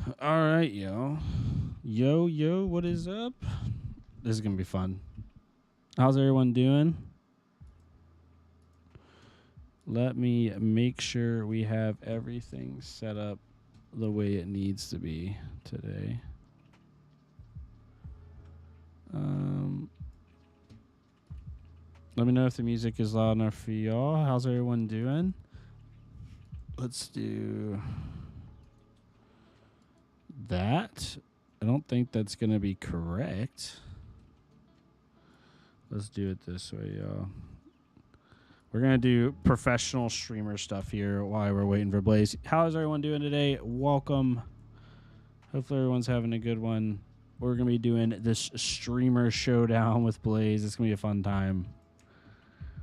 All right, yo. Yo, what is up? This is going to be fun. How's everyone doing? Let me make sure we have everything set up the way it needs to be today. Let me know if the music is loud enough for y'all. How's everyone doing? Let's do that. I don't think that's going to be correct. Let's do it this way, y'all. We're going to do professional streamer stuff here while we're waiting for Blaze. How is everyone doing today? Welcome. Hopefully everyone's having a good one. We're going to be doing this streamer showdown with Blaze. It's going to be a fun time.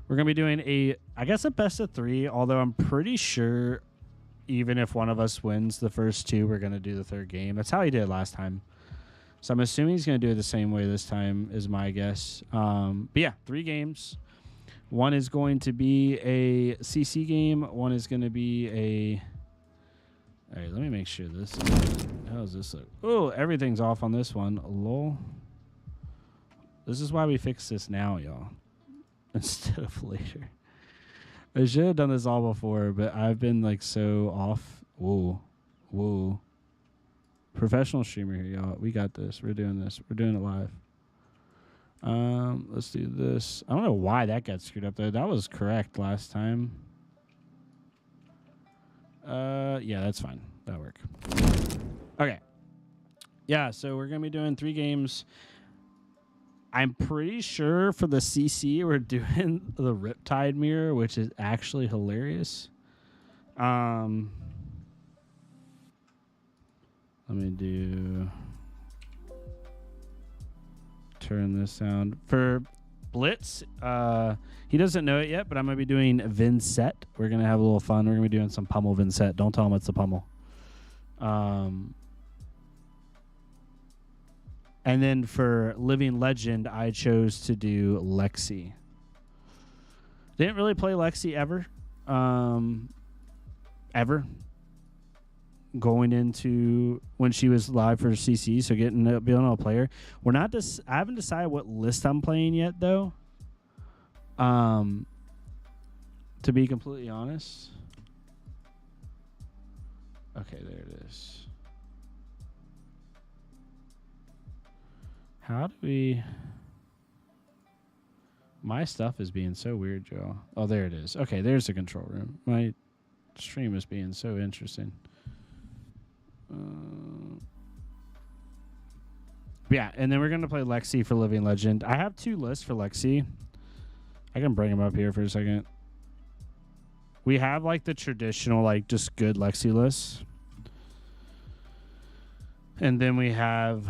We're going to be doing I guess a best of 3, although I'm pretty sure even if one of us wins the first 2, we're going to do the third game. That's how he did last time. So I'm assuming he's going to do it the same way this time is my guess. But yeah, 3 games. One is going to be a CC game. One is going to be a... All right, let me make sure this... How does this look? Oh, everything's off on this one. Lol. This is why we fix this now, y'all. Instead of later. I should have done this all before, but I've been like so off. Whoa. Professional streamer here, y'all. We got this. We're doing this. We're doing it live. Let's do this. I don't know why that got screwed up there. That was correct last time. Yeah, that's fine. That'll work. Okay. Yeah, so we're gonna be doing 3 games. I'm pretty sure for the CC we're doing the Riptide mirror, which is actually hilarious. Let me turn this sound for Blitz. He doesn't know it yet, but I'm gonna be doing Vincent. We're gonna have a little fun. We're gonna be doing some pummel Vincent. Don't tell him it's a pummel. And then for Living Legend, I chose to do Lexi. Didn't really play Lexi ever. Ever. Going into when she was live for CC, so being able to play her. I haven't decided what list I'm playing yet, though. To be completely honest. Okay, there it is. How do we... My stuff is being so weird, Joe. Oh, there it is. Okay, there's the control room. My stream is being so interesting. Yeah, and then we're going to play Lexi for Living Legend. I have 2 lists for Lexi. I can bring him up here for a second. We have, like, the traditional, like, just good Lexi lists. And then we have...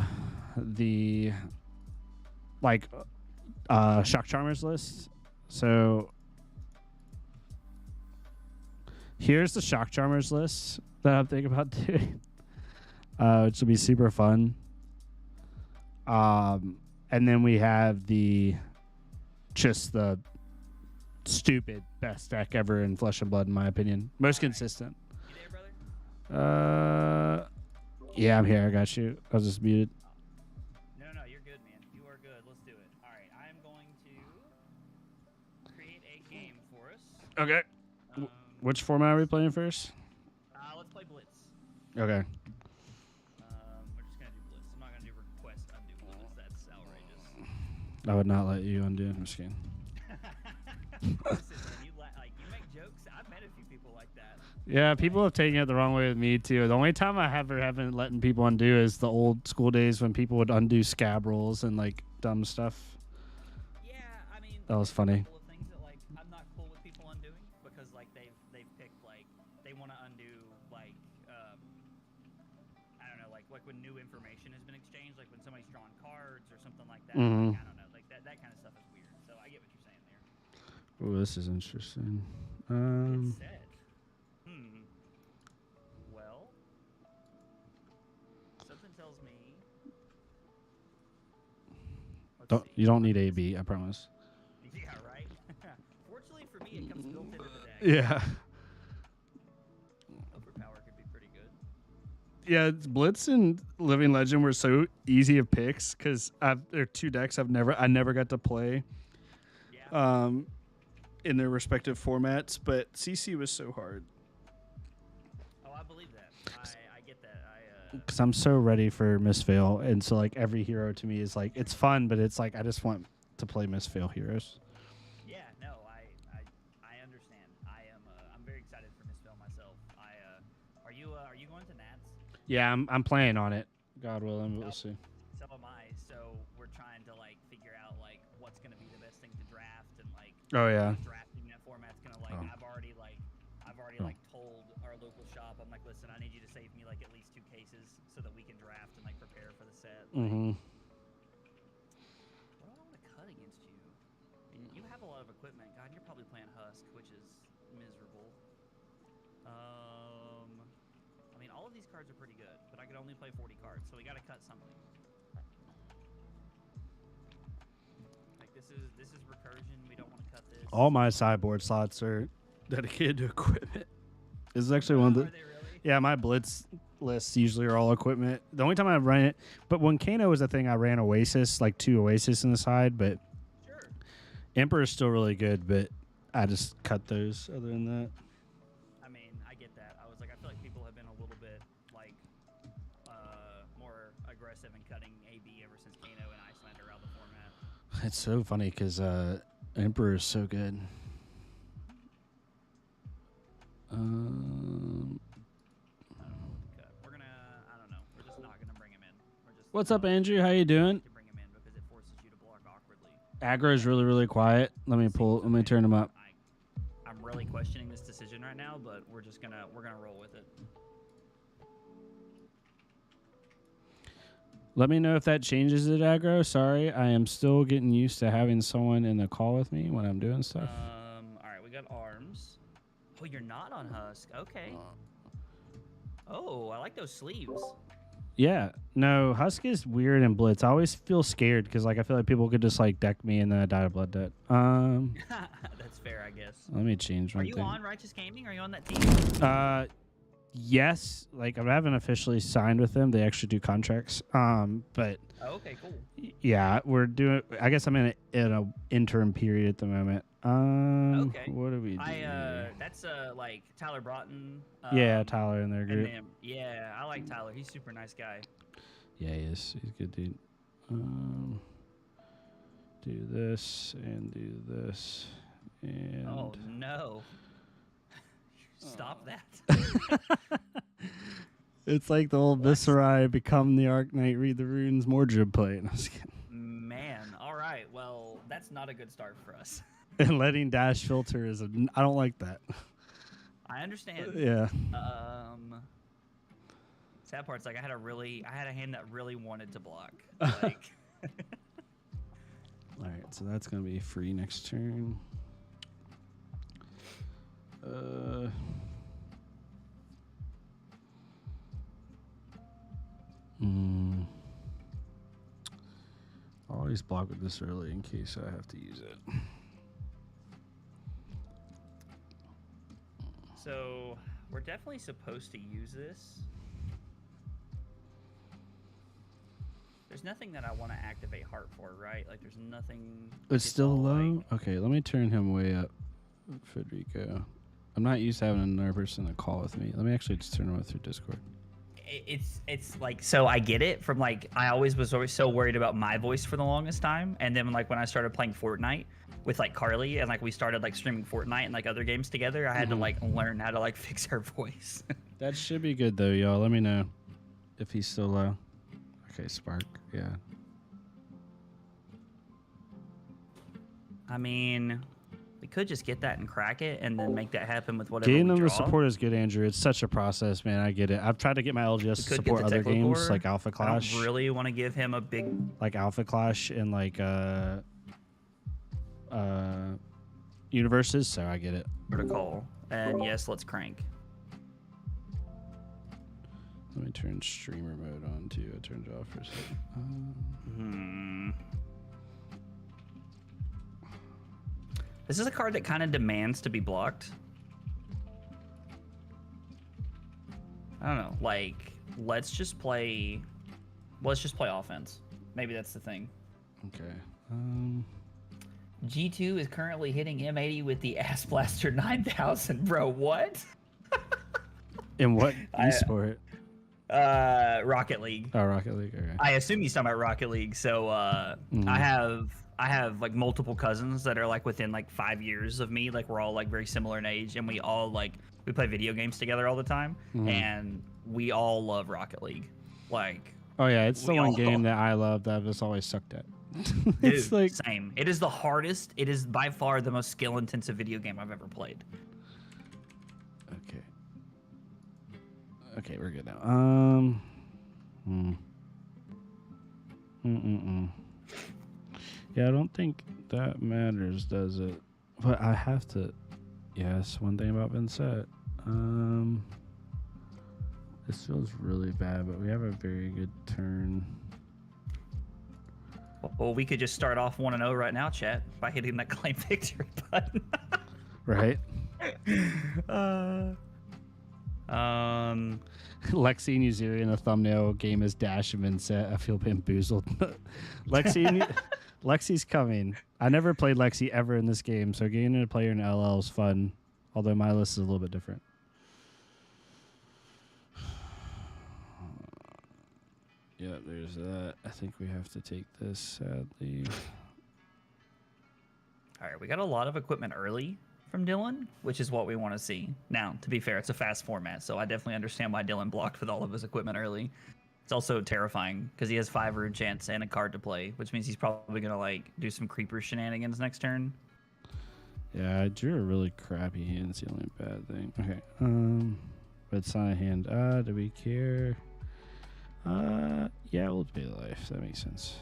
the like Shock Charmers list. So here's the Shock Charmers list that I'm thinking about doing, which will be super fun. And then we have the stupid best deck ever in Flesh and Blood, in my opinion. Most consistent. You there, brother? Yeah, I'm here. I got you. I was just muted. Okay. Which format are we playing first? Let's play Blitz. Okay. We're just going to do Blitz. I'm not going to do request undo Blitz. That's outrageous. I would not let you undo it. I'm just kidding. Listen, man, you make jokes. I've met a few people like that. Yeah, people have taken it the wrong way with me, too. The only time I haven't letting people undo is the old school days when people would undo scab rolls and, like, dumb stuff. Yeah, I mean... That was funny. When new information has been exchanged, like when somebody's drawn cards or something like that. Mm-hmm. Like, I don't know, like that kind of stuff is weird. So I get what you're saying there. Oh, this is interesting. It said, well, something tells me. You don't need AB, I promise. Yeah, right. Fortunately for me, it comes built into the deck. Yeah. Yeah, Blitz and Living Legend were so easy of picks because they're two decks I never got to play Yeah. in their respective formats, but CC was so hard. Oh, I believe that. I get that. Because I'm so ready for Misfail, and so like every hero to me is like it's fun, but it's like I just want to play Misfail heroes. Yeah, no, I understand. I'm very excited for Misfill myself. Are you going to Nats? Yeah, I'm playing on it. God willing, we'll see. So am I. So we're trying to like figure out like what's gonna be the best thing to draft and like Oh yeah. drafting that format's gonna like. I've already like told our local shop. I'm like, listen, I need you to save me like at least 2 cases so that we can draft and like prepare for the set. Mm-hmm. What do I want to cut against you? I mean, you have a lot of equipment. God, you're probably playing Husk, which is miserable. I mean, all of these cards are pretty good, but I could only play 40 cards, so we got to cut something. Like this is recursion. We don't want to cut this. All my sideboard slots are dedicated to equipment. This is actually one of the. Are they really? Yeah, my Blitz lists usually are all equipment. The only time I run it, but when Kano was a thing, I ran Oasis, like 2 Oasis in the side, but Sure. Emperor is still really good, but I just cut those other than that. I mean, I get that. I was like, I feel like people have been a little bit like more aggressive in cutting AB ever since Kano and Iceland are out of the format. It's so funny because Emperor is so good. We're gonna, I don't know. We're just not gonna bring him in. We're just. What's up, Andrew? How you doing? To bring him in because it forces you to block awkwardly. Aggro is really, really quiet. Let me turn him up. I'm really questioning this decision right now, but we're gonna roll with it. Let me know if that changes it, Aggro. Sorry, I am still getting used to having someone in the call with me when I'm doing stuff. All right, we got arms. Oh, you're not on Husk. Okay. Oh, I like those sleeves. Yeah, no, Husk is weird in Blitz. I always feel scared because like I feel like people could just like deck me and then I die of blood debt. That's fair, I guess. Let me change one Are you thing. on Righteous Gaming? Are you on that team? Yes, like I haven't officially signed with them. They actually do contracts. But Oh, okay, cool. yeah, we're doing. I guess I'm in an interim period at the moment. Okay. What do we do? That's like Tyler Broughton. Yeah, Tyler in their group. Yeah, I like Tyler. He's a super nice guy. Yeah, he is. He's a good dude. Do this and do this and. Oh no! Stop that. It's like the old Viserai become the Arc Knight, read the runes, Mordred play. No, I was kidding. Man, all right. Well, that's not a good start for us. And letting dash filter is I don't like that. I understand. Yeah. Sad part's like I had a hand that really wanted to block. Like. All right, so that's gonna be free next turn. I'll always block with this early in case I have to use it. So we're definitely supposed to use this. There's nothing that I want to activate Heart for, right? Like there's nothing. It's still low? Like, okay, let me turn him way up, Federico. I'm not used to having another person to call with me. Let me actually just turn him up through Discord. It's like, so I get it from like, I was always so worried about my voice for the longest time. And then like when I started playing Fortnite with like Carly and like we started like streaming Fortnite and like other games together, I had to like learn how to like fix her voice. That should be good though, y'all. Let me know if he's still low. Okay, Spark, yeah. I mean, we could just get that and crack it and then make that happen with whatever Getting we them draw. to support is good, Andrew. It's such a process, man. I get it. I've tried to get my LGS to support other games like Alpha Clash. I don't really want to give him a big... Like Alpha Clash and like universes, so I get it. Protocol. And yes, let's crank. Let me turn streamer mode on too. I turned it off for a second. This is a card that kind of demands to be blocked. I don't know, like let's just play offense. Maybe that's the thing. Okay. G2 is currently hitting M80 with the Ass Blaster 9000, bro. What? In what esport? Rocket League. Oh, Rocket League. Okay. I assume he's talking about Rocket League. So I have like multiple cousins that are like within like 5 years of me. Like we're all like very similar in age, and we all like we play video games together all the time, and we all love Rocket League. Like, oh yeah, it's the one game that I love that I've just always sucked at. It's like same. It is the hardest. It is by far the most skill-intensive video game I've ever played. Okay. Okay, we're good now. Yeah, I don't think that matters, does it? But I have to. Yes, one thing about Vincent. This feels really bad, but we have a very good turn. Well, we could just start off 1-0 right now, chat, by hitting that claim victory button. Right? Lexi and Uziri in the thumbnail game is Dash and Vincent. I feel bamboozled. Lexi's coming. I never played Lexi ever in this game, so getting a player in LL is fun. Although my list is a little bit different. Yeah, there's that. I think we have to take this, sadly. All right, we got a lot of equipment early from Dylan, which is what we want to see. Now, to be fair, it's a fast format, so I definitely understand why Dylan blocked with all of his equipment early. It's also terrifying because he has 5 rune chance and a card to play, which means he's probably going to like do some creeper shenanigans next turn. Yeah, I drew a really crappy hand. It's the only bad thing. Okay. But it's not a hand. Do we care? Yeah, we'll pay life. That makes sense.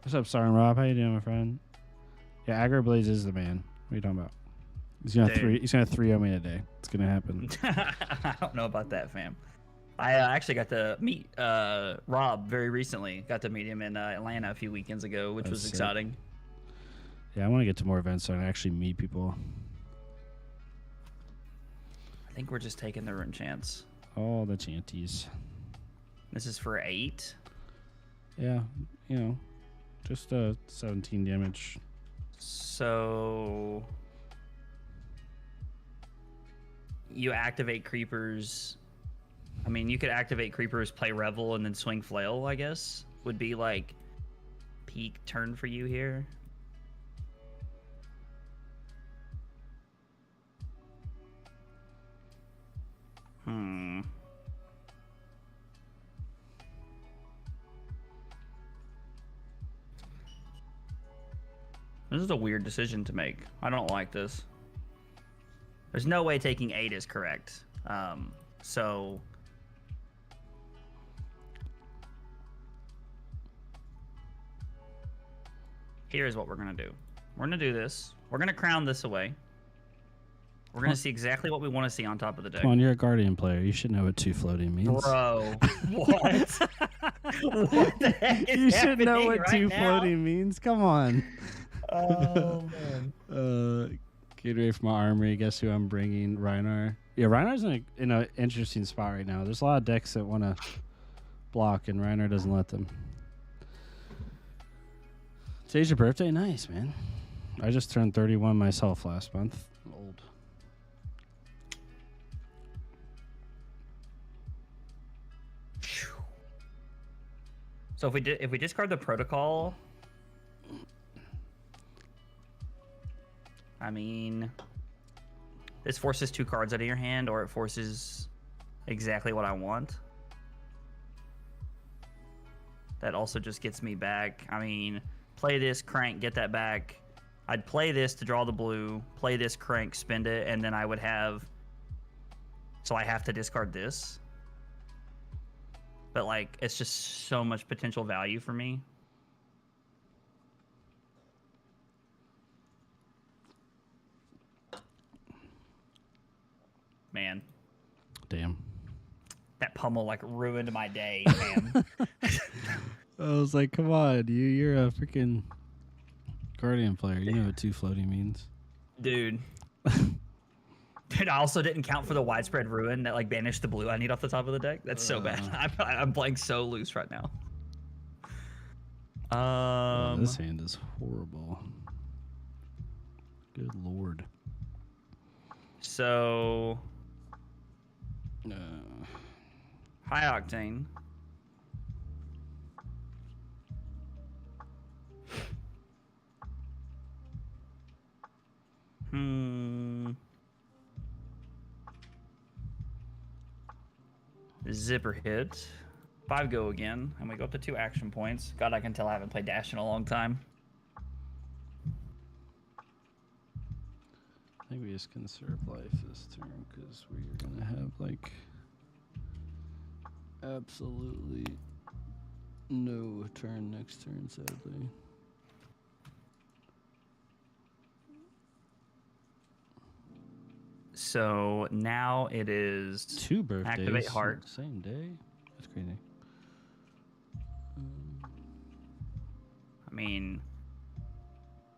What's up, Star and Rob? How you doing, my friend? Yeah, AggroBlaze is the man. What are you talking about? He's gonna 3-0 me today. It's gonna happen. I don't know about that, fam. I actually got to meet Rob very recently. Got to meet him in Atlanta a few weekends ago, which was exciting. Yeah, I want to get to more events so I can actually meet people. I think we're just taking the rune chance. All the chanties. This is for 8. Yeah, you know, just 17 damage. So you activate creepers. I mean, you could activate creepers, play Revel, and then swing Flail, I guess. Would be like peak turn for you here. This is a weird decision to make. I don't like this. There's no way taking 8 is correct. So here's what we're going to do. We're going to do this. We're going to crown this away. We're going to see exactly what we want to see on top of the deck. Come on, you're a Guardian player. You should know what 2 floating means. Bro, what? What the heck is you should know happening what right 2 now? floating means. Come on. Oh, man. Get away from my armory. Guess who I'm bringing? Reinar. Yeah, Reinar's in an interesting spot right now. There's a lot of decks that want to block, and Reinar doesn't let them. Today's your birthday? Nice, man. I just turned 31 myself last month. I'm old. So if we discard the protocol, I mean, this forces 2 cards out of your hand, or it forces exactly what I want. That also just gets me back. I mean, play this, crank, get that back. I'd play this to draw the blue, play this, crank, spend it, and then I would have... So I have to discard this. But, like, it's just so much potential value for me. Man. Damn. That pummel, like, ruined my day, man. I was like, come on, you're a freaking Guardian player. You know what 2 floating means. Dude. Dude, I also didn't count for the widespread ruin that like banished the blue I need off the top of the deck. That's so bad. I'm playing so loose right now. This hand is horrible. Good lord. So high octane. Zipper hit. 5 go again, and we go up to 2 action points. God, I can tell I haven't played Dash in a long time. I think we just conserve life this turn because we are gonna have like absolutely no turn next turn, sadly. So now it is 2 birthdays. Activate heart. Same day. That's crazy. I mean,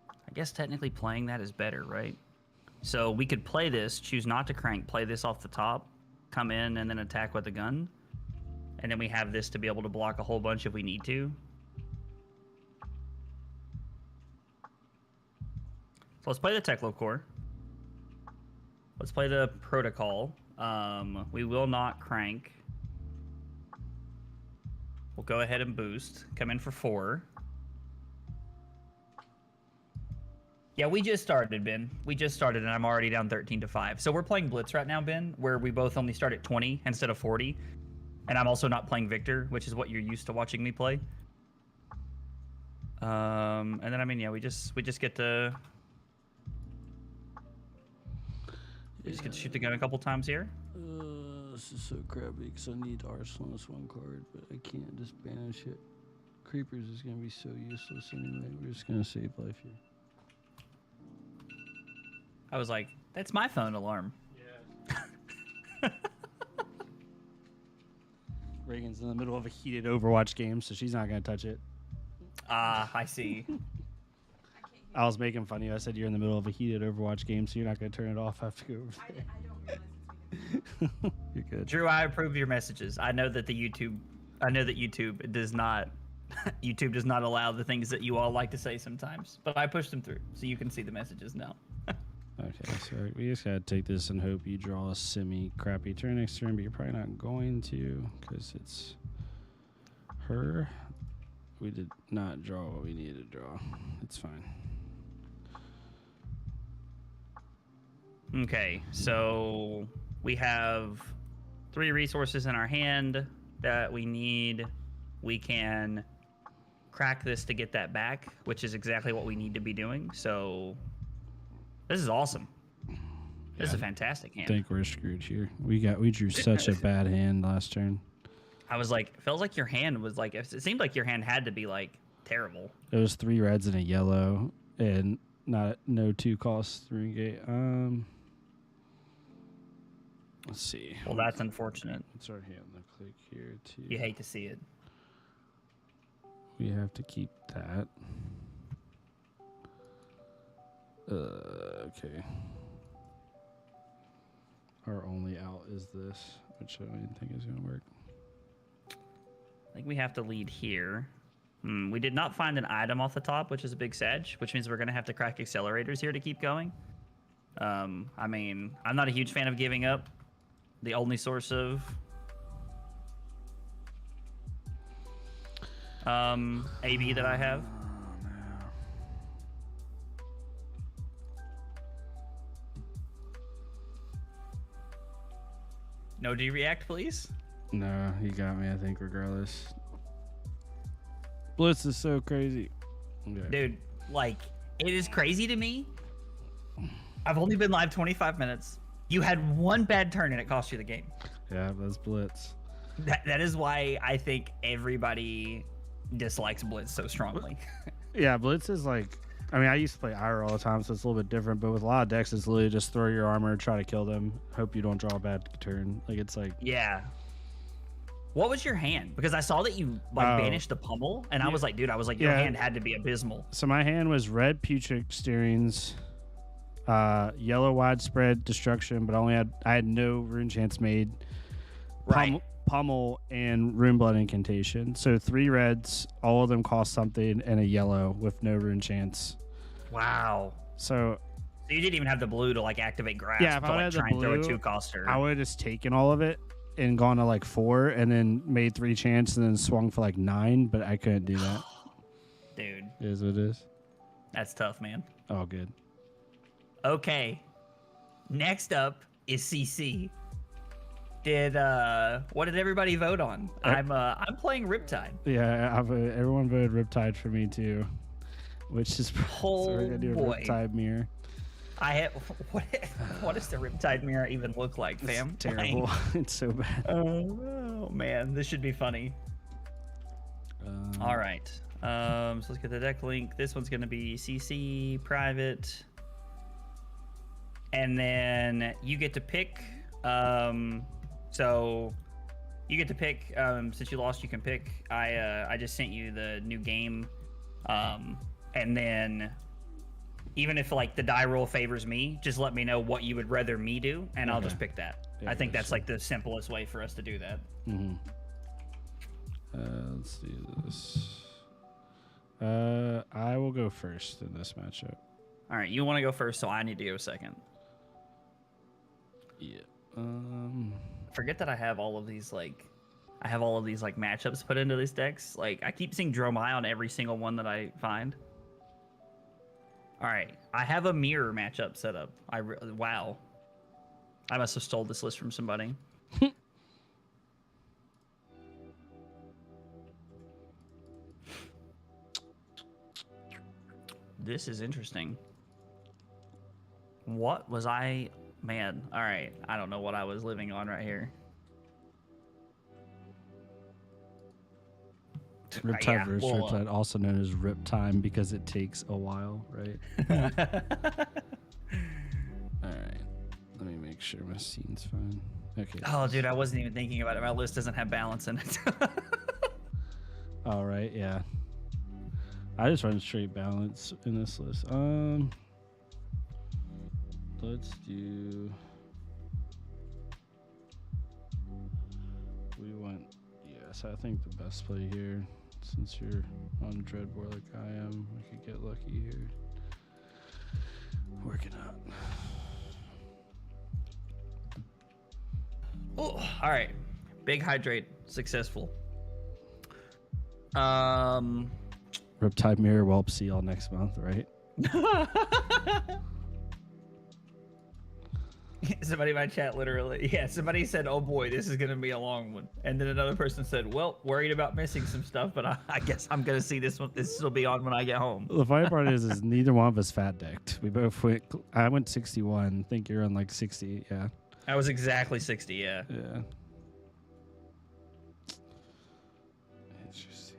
I guess technically playing that is better, right? So we could play this, choose not to crank, play this off the top, come in and then attack with a gun. And then we have this to be able to block a whole bunch if we need to. So let's play the Teklo Core. Let's play the Protocol. We will not crank. We'll go ahead and boost. Come in for 4. Yeah, we just started, Ben. We just started, and I'm already down 13-5. So we're playing Blitz right now, Ben, where we both only start at 20 instead of 40. And I'm also not playing Victor, which is what you're used to watching me play. And then, I mean, yeah, we just get to... We just get to shoot the gun a couple times here. This is so crappy because I need Arsenal as 1 card, but I can't just banish it. Creepers is going to be so useless anyway. We're just going to save life here. I was like, that's my phone alarm. Yeah. Reagan's in the middle of a heated Overwatch game, so she's not going to touch it. I see. I was making fun of you. I said you're in the middle of a heated Overwatch game, so you're not going to turn it off. I have to go over there. I don't realize it's You're good. Drew, I approve your messages. I know that YouTube does not YouTube does not allow the things that you all like to say sometimes, but I push them through so you can see the messages now. Okay, so we just gotta take this and hope you draw a semi-crappy turn next turn, but you're probably not going to because it's her. We did not draw what we needed to draw. It's fine. Okay, so we have 3 resources in our hand that we need. We can crack this to get that back, which is exactly what we need to be doing. So this is awesome. This is a fantastic hand. I think we're screwed here. We drew such a bad hand last turn. I was like, feels like your hand was like, it seemed like your hand had to be like terrible. It was 3 reds and a yellow, and no 2 costs through gate. Let's see. Well, that's unfortunate. It's our hand. The click here too. You hate to see it. We have to keep that. Okay. Our only out is this, which I don't even think is going to work. I think we have to lead here. We did not find an item off the top, which is a big sedge, which means we're going to have to crack accelerators here to keep going. I mean, I'm not a huge fan of giving up the only source of AB that I have. No D-react, please? No, he got me, I think, regardless. Blitz is so crazy. Okay. Dude, like, it is crazy to me. I've only been live 25 minutes. You had 1 bad turn and it cost you the game. Yeah, that's Blitz. That is why I think everybody dislikes Blitz so strongly. Yeah, Blitz is like... I mean, I used to play Ira all the time, so it's a little bit different. But with a lot of decks, it's literally just throw your armor, try to kill them, hope you don't draw a bad turn. Like, it's like... Yeah. What was your hand? Because I saw that you banished the pummel, and I was like, dude, your hand had to be abysmal. So my hand was red Putrid Steerings, Yellow widespread destruction, but I had no rune chance made. Right. Pummel and Runeblood incantation. So 3 reds, all of them cost something, and a yellow with no rune chance. Wow. So you didn't even have the blue to like activate grasp. Yeah, if to I like had the try and throw a blue, 2-coster. I would have just taken all of it and gone to like 4 and then made 3 chance and then swung for like 9, but I couldn't do that. Dude. It is what it is. That's tough, man. Oh, good. Okay. Next up is CC. What did everybody vote on? I'm playing Riptide. Yeah, everyone voted Riptide for me too, which is Oh, so we're gonna do a boy. Riptide mirror. What does the Riptide mirror even look like, fam? It's terrible. It's so bad. Oh man, this should be funny. All right. So let's get the deck link. This one's gonna be CC private, and then you get to pick. So you get to pick. Since you lost, you can pick. I just sent you the new game, and then even if like the die roll favors me, just let me know what you would rather me do, and I'll just pick that. Yeah, I think that's like the simplest way for us to do that. Mm-hmm. Let's do this. I will go first in this matchup. All right, you want to go first, so I need to go second. Yeah. Forget that I have all of these like matchups put into these decks. Like I keep seeing Dromai on every single one that I find. All right, I have a mirror matchup set up. Wow, I must have stole this list from somebody. This is interesting. What was I? Man, all right. I don't know what I was living on right here. Riptide versus Riptide, also known as Rip Time because it takes a while, right? All right. Let me make sure my scene's fine. Okay. Oh, dude, I wasn't even thinking about it. My list doesn't have balance in it. All right, yeah. I just run straight balance in this list. Let's do. We went. Yes, I think the best play here, since you're on Dreadboard like I am, we could get lucky here. Working out. Oh, all right. Big hydrate, successful. Riptide Mirror Whelp, see y'all next month, right? Somebody in my chat literally, yeah, somebody said, oh boy, this is going to be a long one. And then another person said, well, worried about missing some stuff, but I guess I'm going to see this one. This will be on when I get home. The funny part is neither one of us fat decked. We both went, I went 61. I think you're on like 60, yeah. I was exactly 60, yeah. Yeah. Interesting.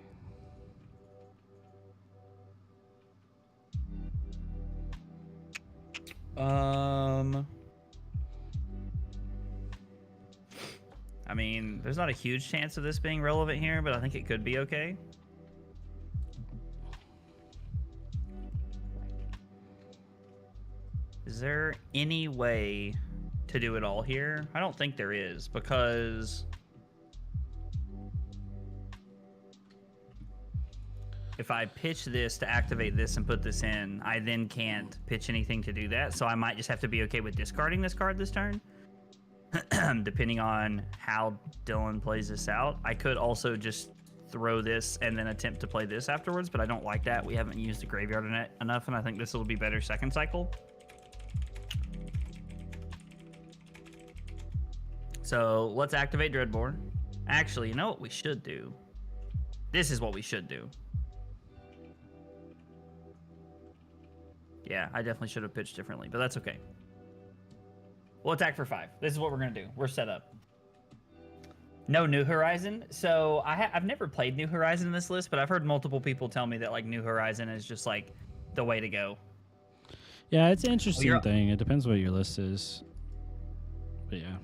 I mean, there's not a huge chance of this being relevant here, but I think it could be okay. Is there any way to do it all here? I don't think there is, because if I pitch this to activate this and put this in, I then can't pitch anything to do that. So I might just have to be okay with discarding this card this turn. Depending on how Dylan plays this out. I could also just throw this and then attempt to play this afterwards, but I don't like that. We haven't used the graveyard enough, and I think this will be better second cycle. So let's activate Dreadbore. Actually, you know what we should do? This is what we should do. Yeah, I definitely should have pitched differently, but that's okay. We'll attack for 5. This is what we're going to do. We're set up. No New Horizon. So I've never played New Horizon in this list, but I've heard multiple people tell me that like New Horizon is just like the way to go. Yeah, it's an interesting thing. It depends what your list is. But yeah.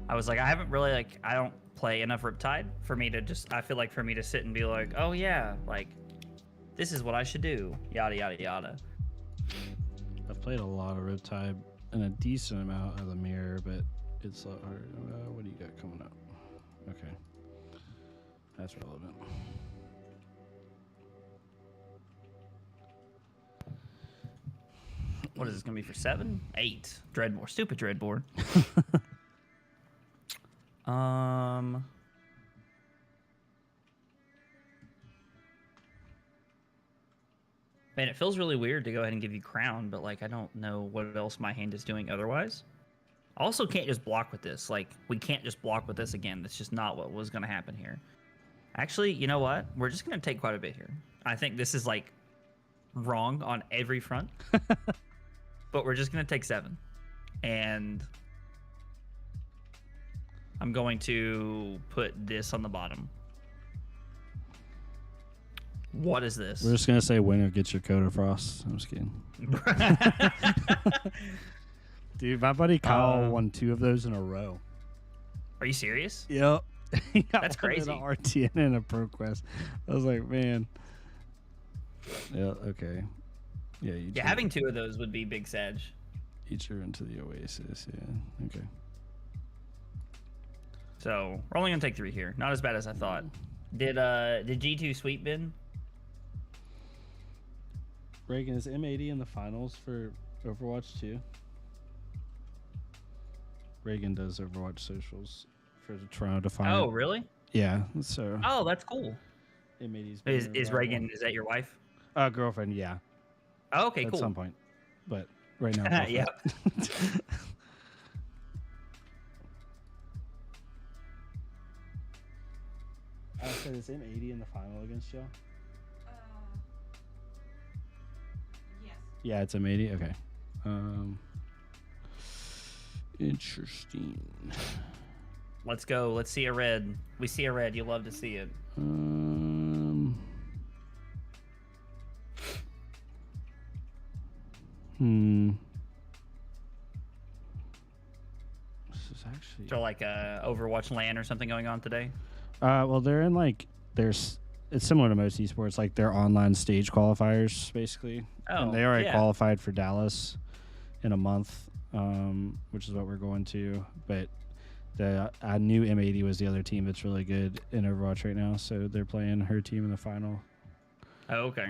I was like, I haven't really like, I don't play enough Riptide for me to just, I feel like for me to sit and be like, oh yeah, like this is what I should do. Yada, yada, yada. I've played a lot of Riptide and a decent amount of the Mirror, but it's a lot harder. What do you got coming up? Okay. That's relevant. What is this going to be for 7? 8. Dreadboard. Stupid Dreadboard. Man, it feels really weird to go ahead and give you Crown, but, like, I don't know what else my hand is doing otherwise. I also can't just block with this. Like, we can't just block with this again. That's just not what was going to happen here. Actually, you know what? We're just going to take quite a bit here. I think this is, like, wrong on every front. But we're just going to take 7. And I'm going to put this on the bottom. What is this? We're just going to say winner gets your Coda Frost. I'm just kidding. Dude, my buddy Kyle won 2 of those in a row. Are you serious? Yep. He got That's one crazy. in a RTN and a ProQuest. I was like, man. Yeah, okay. Yeah, Yeah, having 2 of those would be big Sag. Each are into the Oasis, yeah. Okay. So we're only gonna take 3 here. Not as bad as I thought. Did G2 sweep bin? Reagan, is M80 in the finals for Overwatch 2? Reagan does Overwatch socials for the Toronto Defiant. Oh, really? Yeah, so. Oh, that's cool. M80's Is Reagan? Is that your wife? Girlfriend, yeah. Oh, okay, cool. At some point, but right now. Yeah. I said, is M80 in the final against you? Yes. Yeah, it's M80. Okay. Interesting. Let's go. Let's see a red. We see a red. You love to see it. This is actually. So like Overwatch LAN or something going on today? Well, they're in like it's similar to most esports, like they're online stage qualifiers basically. Oh, and they already yeah. qualified for Dallas in a month, which is what we're going to. But I knew M80 was the other team that's really good in Overwatch right now, so they're playing her team in the final. Oh, okay.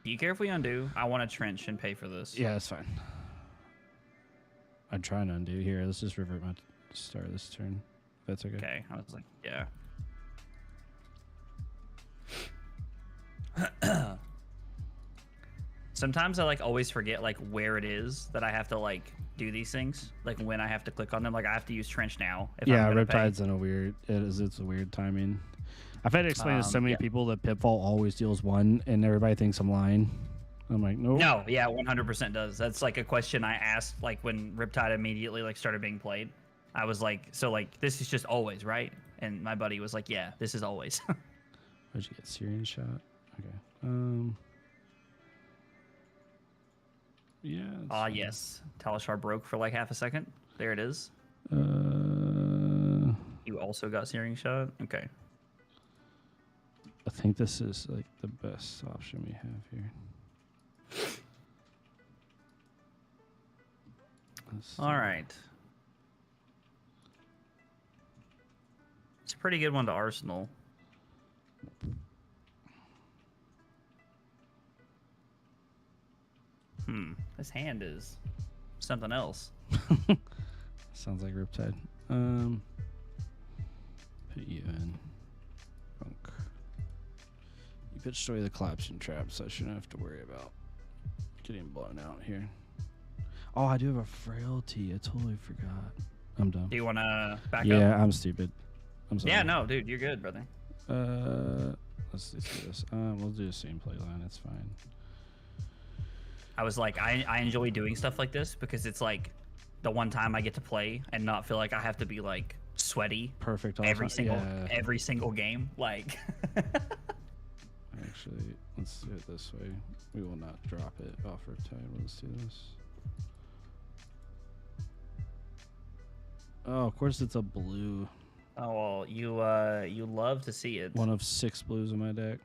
Do you care if we undo? I want to trench and pay for this. Yeah, that's fine. I'm trying to undo here. Let's just revert my start of this turn. If that's okay. Okay. I was like, yeah. Sometimes I like always forget like where it is that I have to like do these things. Like when I have to click on them. Like I have to use trench now. If Yeah, I'm gonna Riptide's pay. in a weird. It's a weird timing. I've had to explain to so many yeah. people that Pitfall always deals 1, and everybody thinks I'm lying. I'm like, nope. No, yeah, 100% does. That's like a question I asked like when Riptide immediately like started being played. I was like, so like this is just always, right? And my buddy was like, yeah, this is always. Where'd you get Syrian shot? Okay. Yeah. Ah, yes. Talishar broke for like half a second. There it is. You You also got Searing Shot? Okay. I think this is like the best option we have here. All right. It's a pretty good one to Arsenal. This hand is something else. Sounds like Riptide. Put you in. Bunk. You pitched away the collapsing trap, so I shouldn't have to worry about getting blown out here. Oh, I do have a frailty. I totally forgot. I'm done. Do you want to back up? Yeah, I'm stupid. I'm sorry. Yeah, no, dude, you're good, brother. Let's do this. We'll do the same play line. It's fine. I was like, I enjoy doing stuff like this because it's like the one time I get to play and not feel like I have to be like sweaty Perfect. every Yeah. single game. Like, Actually, let's do it this way. We will not drop it off Riptide. Let's do this. Oh, of course it's a blue. oh well, you love to see it. One of 6 blues in my deck.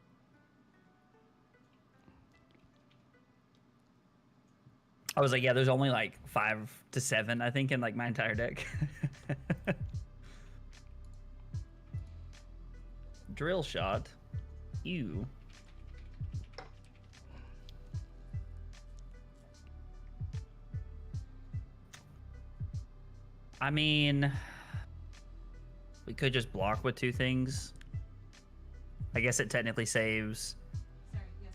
I was like, yeah, there's only like 5 to 7, I think, in like my entire deck. Drill shot. Ew. I mean, we could just block with 2 things. I guess it technically saves. Sorry, yes.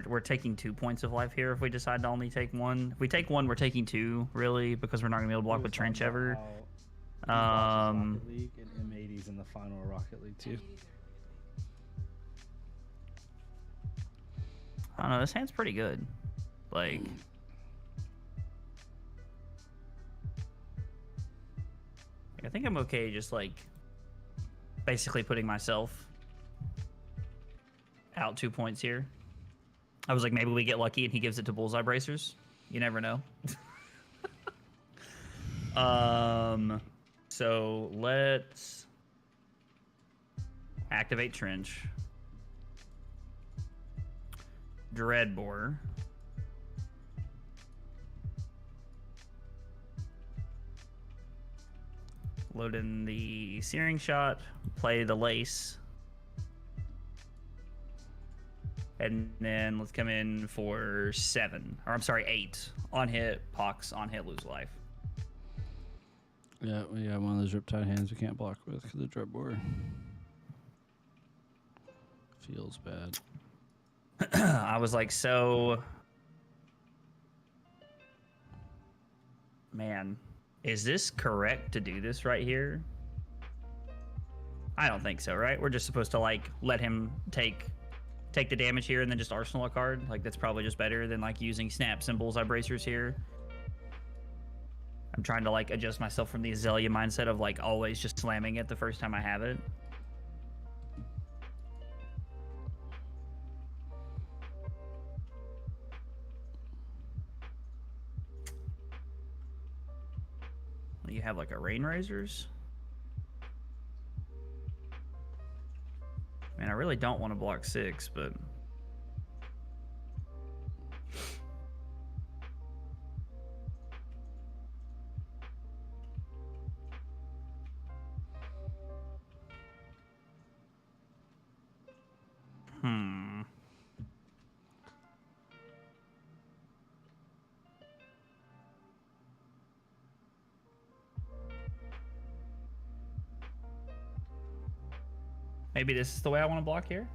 We're taking 2 points of life here if we decide to only take 1. If we take 1, we're taking 2, really, because we're not gonna be able to block with trench ever. Rocket League and M80s in the final Rocket League too. I don't know. This hand's pretty good. Like, I think I'm okay just like basically putting myself out 2 points here. I was like, maybe we get lucky and he gives it to Bullseye Bracers. You never know. So let's activate Trench. Dreadbore. Load in the Searing Shot, play the Lace. And then let's come in for 7. Or I'm sorry, 8. On hit, Pox, on hit, lose life. Yeah, we got one of those Riptide hands we can't block with because of Dreadbore. Feels bad. I was like, so... Man, is this correct to do this right here? I don't think so, right? We're just supposed to, like, let him take the damage here and then just arsenal a card. Like, that's probably just better than, like, using Snap Symbols Bracers here. I'm trying to, like, adjust myself from the Azalea mindset of, like, always just slamming it the first time I have it. You have, like, a Rain Razors. Man, I really don't want to block 6, but... Maybe this is the way I want to block here.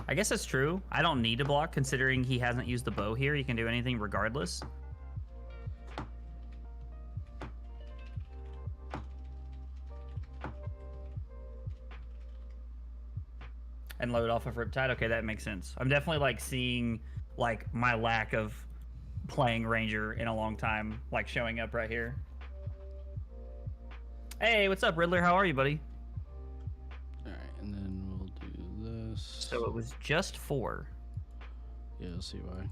I guess that's true. I don't need to block considering he hasn't used the bow here. He can do anything regardless. And load off of Riptide. Okay, that makes sense. I'm definitely like seeing like my lack of playing Ranger in a long time, like showing up right here. Hey, what's up, Riddler? How are you, buddy? All right, and then we'll do this. So it was just 4. Yeah, you'll see why.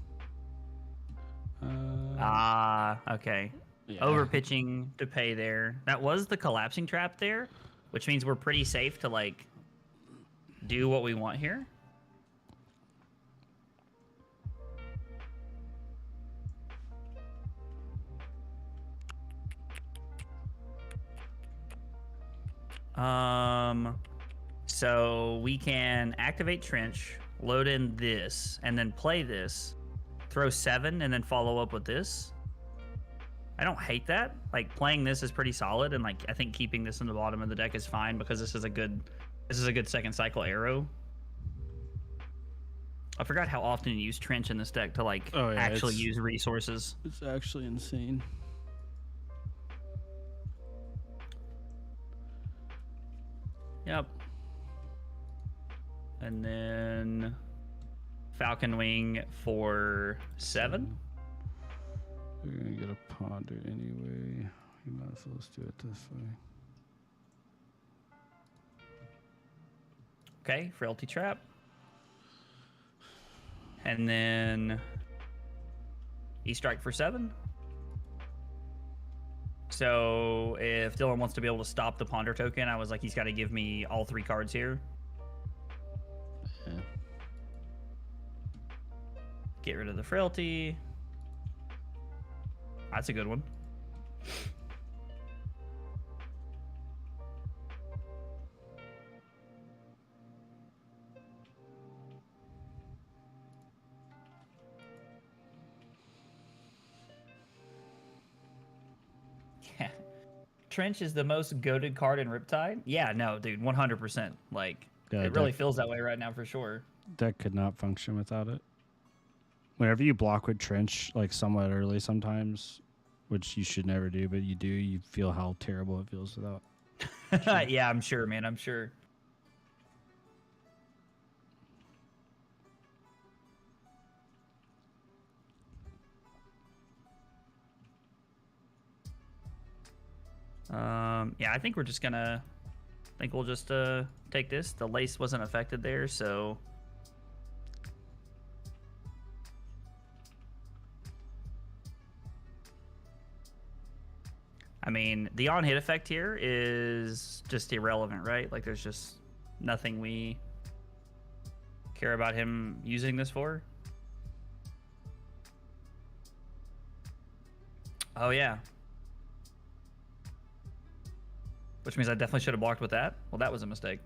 Okay. Yeah. Overpitching to pay there. That was the collapsing trap there, which means we're pretty safe to like do what we want here. So we can activate Trench, load in this, and then play this, throw 7, and then follow up with this. I don't hate that. Like, playing this is pretty solid, and like I think keeping this in the bottom of the deck is fine because this is a good second cycle arrow. I forgot how often you use Trench in this deck to like actually use resources. It's actually insane. Yep. And then Falcon Wing for 7. We're gonna get a Ponder anyway. You might as well just do it this way. Okay, Frailty Trap. And then E-Strike for 7. So if Dylan wants to be able to stop the Ponder token, I was like, he's got to give me all 3 cards here. Get rid of the frailty. That's a good one. Yeah. Trench is the most goated card in Riptide? Yeah, no, dude, 100%. Like, Yeah, it really feels that way right now for sure. Deck could not function without it. Whenever you block with Trench, like somewhat early sometimes, which you should never do, but you do, you feel how terrible it feels without. Yeah, I'm sure, man. I'm sure. Yeah, I think we're just gonna. I think we'll just take this. The lace wasn't affected there, so. I mean, the on-hit effect here is just irrelevant, right? Like, there's just nothing we care about him using this for. Oh, yeah. Which means I definitely should have blocked with that. Well, that was a mistake.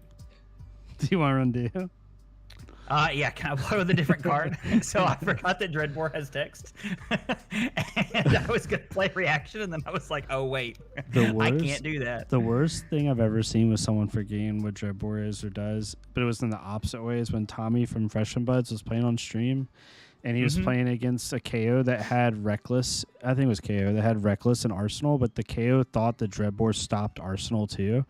Do you want to run Dio? Yeah, can I block with a different card? So I forgot that Dreadbore has text. And I was going to play reaction, and then I was like, oh, wait. I can't do that. The worst thing I've ever seen was someone forgetting what Dreadbore is or does, but it was in the opposite way, is when Tommy from Fresh and Buds was playing on stream, and he was playing against a KO that had Reckless. I think it was KO that had Reckless and Arsenal, but the KO thought the Dreadbore stopped Arsenal too.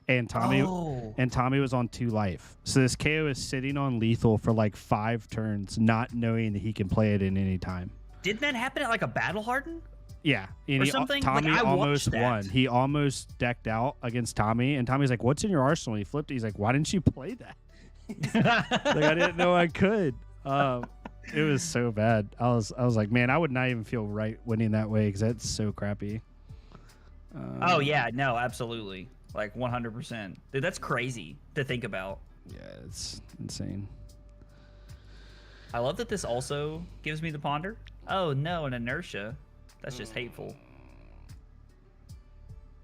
And Tommy was on 2 life. So this KO is sitting on lethal for like 5 turns, not knowing that he can play it in any time. Didn't that happen at like a Battle Harden? Yeah. And or something? Tommy like, almost won. He almost decked out against Tommy. And Tommy's like, what's in your arsenal? He flipped it. He's like, why didn't you play that? Like, I didn't know I could. It was so bad. I was like, man, I would not even feel right winning that way because that's so crappy. Oh, yeah. No, absolutely. Like 100%. Dude, that's crazy to think about. Yeah, it's insane. I love that this also gives me the ponder. Oh no, an inertia. That's just hateful.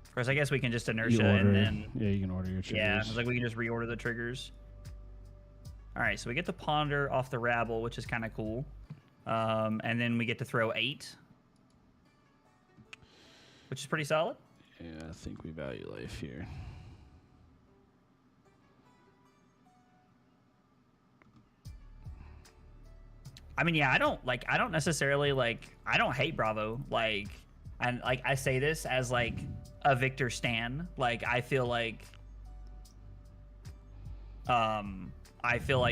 Of course, I guess we can just inertia and then. Yeah, you can order your triggers. Yeah, it's like we can just reorder the triggers. All right, so we get the ponder off the rabble, which is kind of cool. And then we get to throw 8, which is pretty solid. Yeah, I think we value life here. I mean, yeah, I don't necessarily I don't hate Bravo. Like, and like I say this as like a Victor stan. Like, I feel like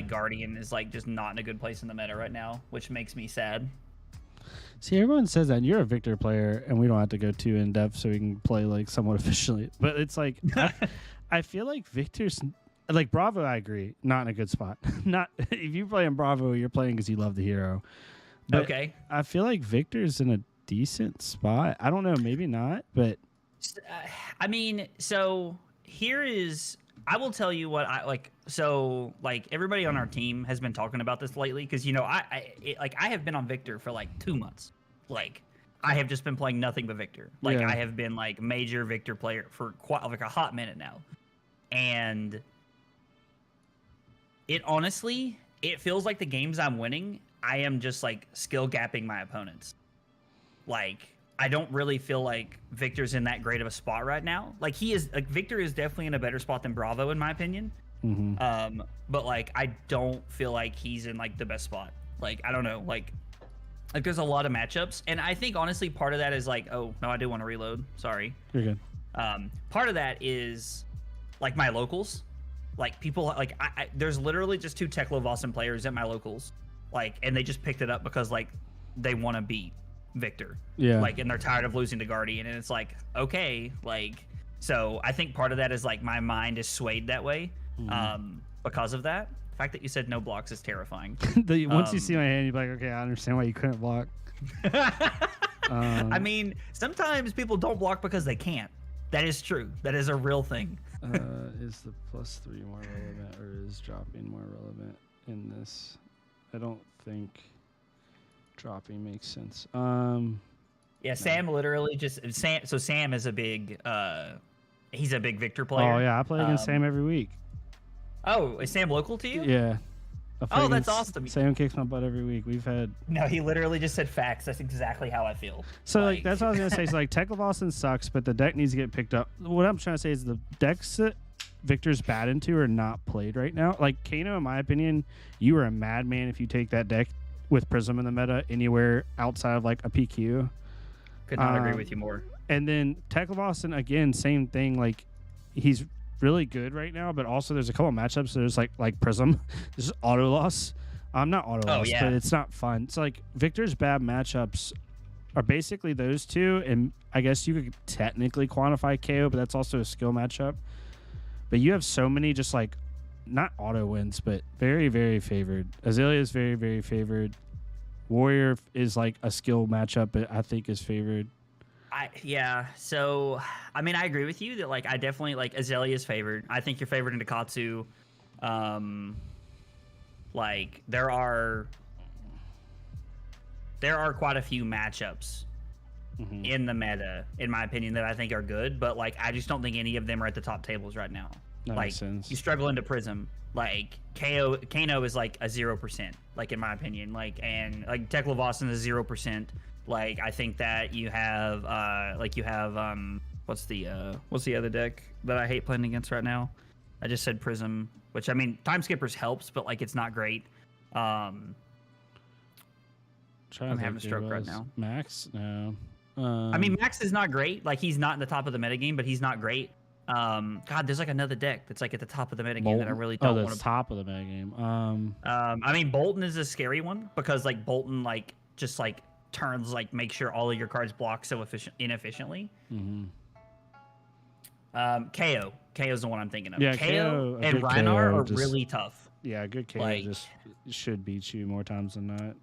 Guardian is like just not in a good place in the meta right now, which makes me sad. See, everyone says that you're a Victor player, and we don't have to go too in depth, so we can play like somewhat efficiently. But it's like, I feel like Victor's like Bravo. I agree, not in a good spot. Not if you play in Bravo, you're playing because you love the hero. But okay. I feel like Victor's in a decent spot. I don't know, maybe not, but I mean, so here is. I will tell you what I like. So, like, everybody on our team has been talking about this lately because, you know, I have been on Victor for like 2 months. Like, I have just been playing nothing but Victor. Like, yeah. I have been like major Victor player for quite like a hot minute now, and it honestly, it feels like the games I'm winning, I am just like skill gapping my opponents. Like, I don't really feel like Victor's in that great of a spot right now. Like, Victor is definitely in a better spot than Bravo, in my opinion. But like, I don't feel like he's in like the best spot. Like, I don't know. Like there's a lot of matchups, and I think honestly part of that is like, oh no, I do want to reload. Sorry. You're good. Part of that is like my locals. Like, people like there's literally just 2 Tech Low Boston players at my locals, like, and they just picked it up because like they want to beat Victor. Yeah. Like, and they're tired of losing to Guardian, and it's like, okay, like, so I think part of that is like my mind is swayed that way because of that. The fact that you said no blocks is terrifying. Once you see my hand, you're like, okay, I understand why you couldn't block. I mean, sometimes people don't block because they can't. That is true. That is a real thing. Is the +3 more relevant, or is dropping more relevant in this? I don't think Dropping makes sense. Yeah, Sam literally just Sam. So Sam is a big. He's a big Victor player. Oh yeah, I play against Sam every week. Oh, is Sam local to you? Yeah. Oh, that's awesome. Sam kicks my butt every week. We've had. No, he literally just said facts. That's exactly how I feel. So like that's what I was gonna say. So like Tech of Austin sucks, but the deck needs to get picked up. What I'm trying to say is the decks that Victor's bad into are not played right now. Like Kano, in my opinion, you are a madman if you take that deck with Prism in the meta anywhere outside of like a PQ. Could not agree with you more. And then Tech of Austin again, same thing. Like he's really good right now, but also there's a couple of matchups. There's like Prism, there's auto loss. Not auto loss, yeah. but it's not fun. It's like Victor's bad matchups are basically those two, and I guess you could technically quantify KO, but that's also a skill matchup. But you have so many just like not auto wins, but very, very favored. Azalea is very, very favored. Warrior is like a skill matchup, but I think is favored. So I mean, I agree with you that like I definitely like Azalea's favored. I think you're favored into Katsu. Like there are quite a few matchups in the meta, in my opinion, that I think are good, but like I just don't think any of them are at the top tables right now. That like makes sense. You struggle into Prism. Like Kano is like a 0%, like in my opinion. Like and like Tech of Austin is 0%. Like I think that you have what's the other deck that I hate playing against right now? I just said Prism, which I mean Time Skippers helps, but like it's not great. I'm having a stroke right now. Max? No. I mean Max is not great. Like he's not in the top of the metagame, but he's not great. God, there's like another deck that's like at the top of the metagame that I really don't want to. Top of the metagame. I mean Bolton is a scary one because like Bolton like just like turns like make sure all of your cards block so inefficiently. KO is the one I'm thinking of. Yeah, KO and Rhinar are really tough. Yeah, good KO like, just should beat you more times than not.